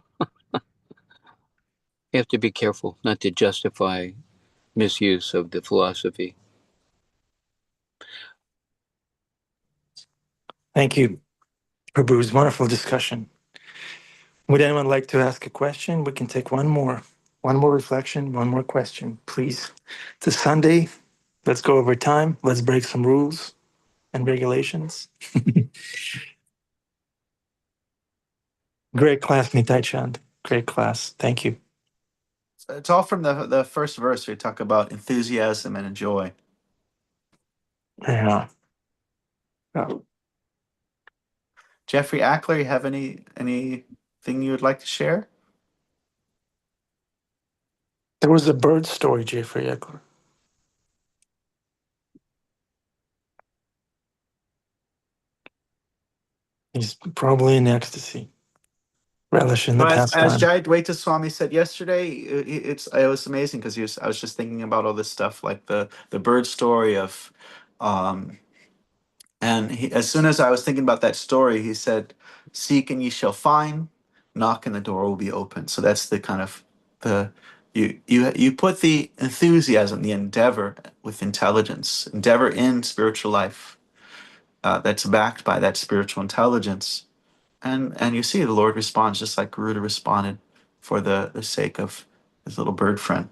have to be careful not to justify misuse of the philosophy. Thank you, Prabhu's wonderful discussion. Would anyone like to ask a question? We can take one more reflection, one more question, please. It's a Sunday. Let's go over time. Let's break some rules and regulations. Great class, Nitai Chand. Great class. Thank you. It's all from the first verse. We talk about enthusiasm and joy. Yeah. Oh, Jeffrey Ackler, you have anything you would like to share? there was a bird story, Jeffrey Eckler. He's probably in ecstasy, relishing the Well, as pastime. Jai Dwaita Swami said yesterday, it was amazing because I was just thinking about all this stuff, like the bird story of, um, and as soon as I was thinking about that story, he said, "Seek and ye shall find, knock and the door will be open." So that's the kind of the you put the enthusiasm, the endeavor with intelligence, endeavor in spiritual life, that's backed by that spiritual intelligence, and you see the Lord responds just like Garuda responded for the sake of his little bird friend.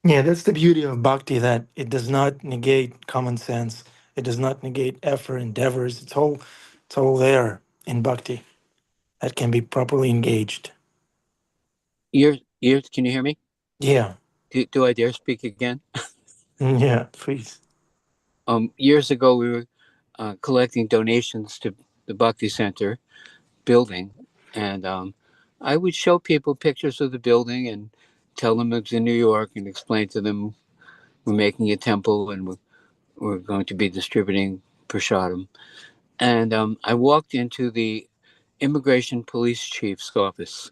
Yeah, that's the beauty of bhakti, that it does not negate common sense. It does not negate effort, endeavors. It's all there in bhakti that can be properly engaged. Ears, can you hear me? Yeah. Do I dare speak again? Yeah, please. Years ago, we were collecting donations to the Bhakti Center building, and I would show people pictures of the building and tell them it was in New York and explain to them we're making a temple and we're going to be distributing prasadam. And I walked into the immigration police chief's office.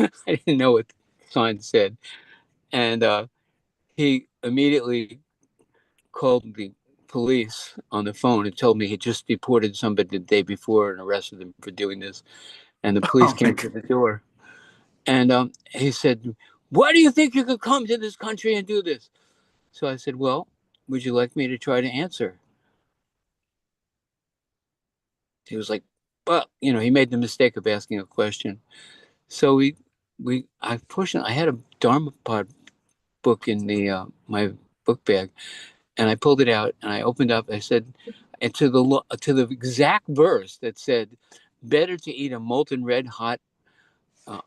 I didn't know what the sign said. And he immediately called the police on the phone and told me he just deported somebody the day before and arrested them for doing this. And the police Oh my came to God. the door. And he said, "Why do you think you could come to this country and do this?" So I said, "Well, would you like me to try to answer?" He was like, "Well, he made the mistake of asking a question." So I had a Dharma pod book in the my book bag, and I pulled it out and I opened up. I said, and to the exact verse that said, "Better to eat a molten red hot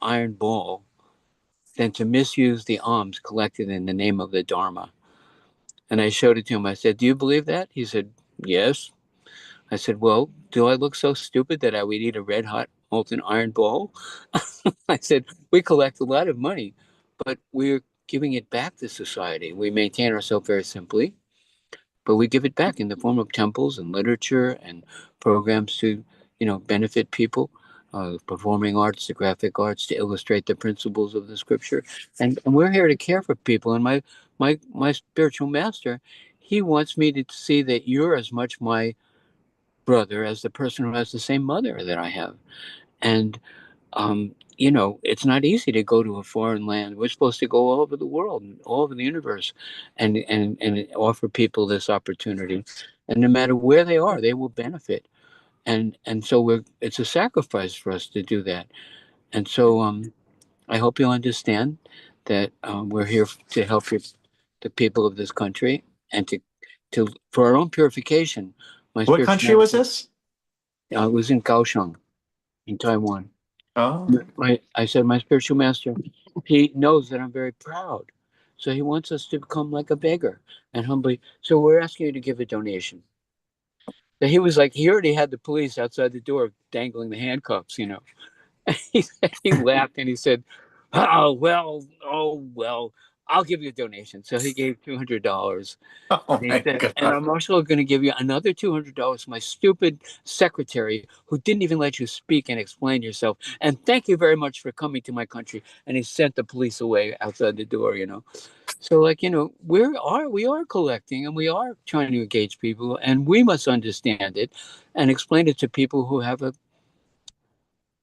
iron ball than to misuse the alms collected in the name of the Dharma." And I showed it to him. I said, "Do you believe that?" He said, "Yes." I said, "Well, do I look so stupid that I would eat a red hot molten iron ball?" I said, "We collect a lot of money, but we're giving it back to society. We maintain ourselves very simply, but we give it back in the form of temples and literature and programs to, benefit people, performing arts, the graphic arts, to illustrate the principles of the scripture. And we're here to care for people. And my spiritual master, he wants me to see that you're as much my brother as the person who has the same mother that I have. And it's not easy to go to a foreign land. We're supposed to go all over the world, all over the universe, and offer people this opportunity. And no matter where they are, they will benefit. And so it's a sacrifice for us to do that. And so I hope you'll understand that we're here to help you the people of this country, and to for our own purification. My What country was this? I was in Kaohsiung, in Taiwan. Oh, I said, my spiritual master, he knows that I'm very proud. So he wants us to become like a beggar and humbly. So we're asking you to give a donation. So he was like, he already had the police outside the door dangling the handcuffs, you know. He laughed and he said, oh, well, I'll give you a donation. So he gave $200. oh And he my said, and God. I'm also going to give you another $200 to my stupid secretary who didn't even let you speak and explain yourself. And thank you very much for coming to my country. And he sent the police away outside the door, you know. So, like, you know, we are collecting and we are trying to engage people, and we must understand it and explain it to people who have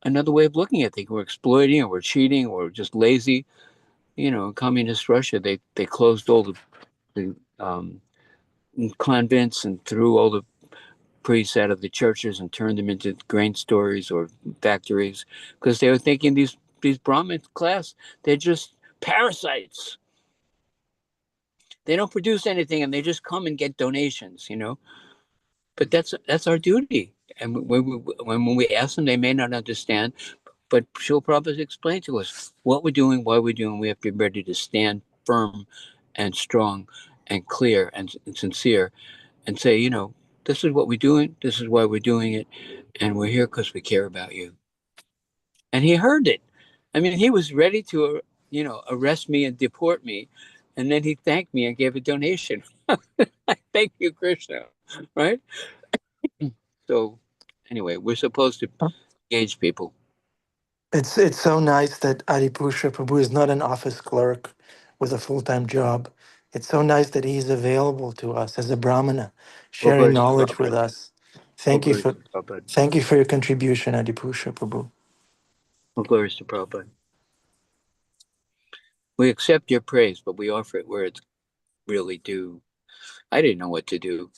another way of looking at things. We're exploiting, or we're cheating, or just lazy. You know, in communist Russia, they closed all the convents and threw all the priests out of the churches and turned them into grain stores or factories because they were thinking these Brahmin class, they're just parasites. They don't produce anything and they just come and get donations, you know. But that's our duty. And when we ask them, they may not understand. But Srila Prabhupada explained to us what we're doing, why we're doing. We have to be ready to stand firm and strong and clear and sincere and say, you know, this is what we're doing. This is why we're doing it. And we're here because we care about you. And he heard it. I mean, he was ready to, you know, arrest me and deport me. And then he thanked me and gave a donation. Thank you, Krishna. Right? So anyway, we're supposed to engage people. It's so nice that Adipusha Prabhu is not an office clerk with a full-time job. It's so nice that he's available to us as a Brahmana, All sharing glories to knowledge with Prabhupada. us. All glories to Prabhupada. Thank you for your contribution, Adipusha Prabhu. All glories to Prabhupada. We accept your praise, but we offer it where it's really due. I didn't know what to do.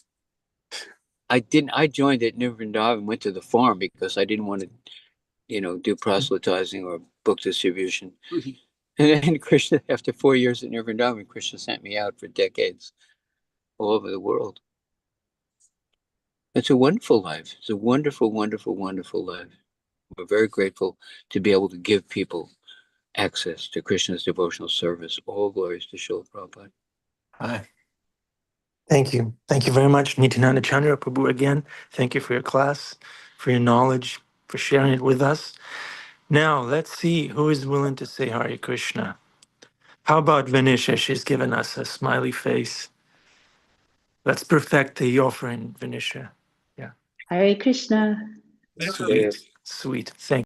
I joined at New Vrindavan, went to the farm because I didn't want to, you know, do proselytizing or book distribution. And then Krishna, after 4 years at New Vrindavan, Krishna sent me out for decades all over the world. It's a wonderful life. It's a wonderful, wonderful, wonderful life. We're very grateful to be able to give people access to Krishna's devotional service. All glories to Srila Prabhupada. Hi. Thank you. Thank you very much, Nityananda Candra Prabhu, again. Thank you for your class, for your knowledge, for sharing it with us. Now, let's see who is willing to say Hare Krishna. How about Venisha? She's given us a smiley face. Let's perfect the offering, Venisha. Yeah. Hare Krishna. Sweet. Sweet. Thank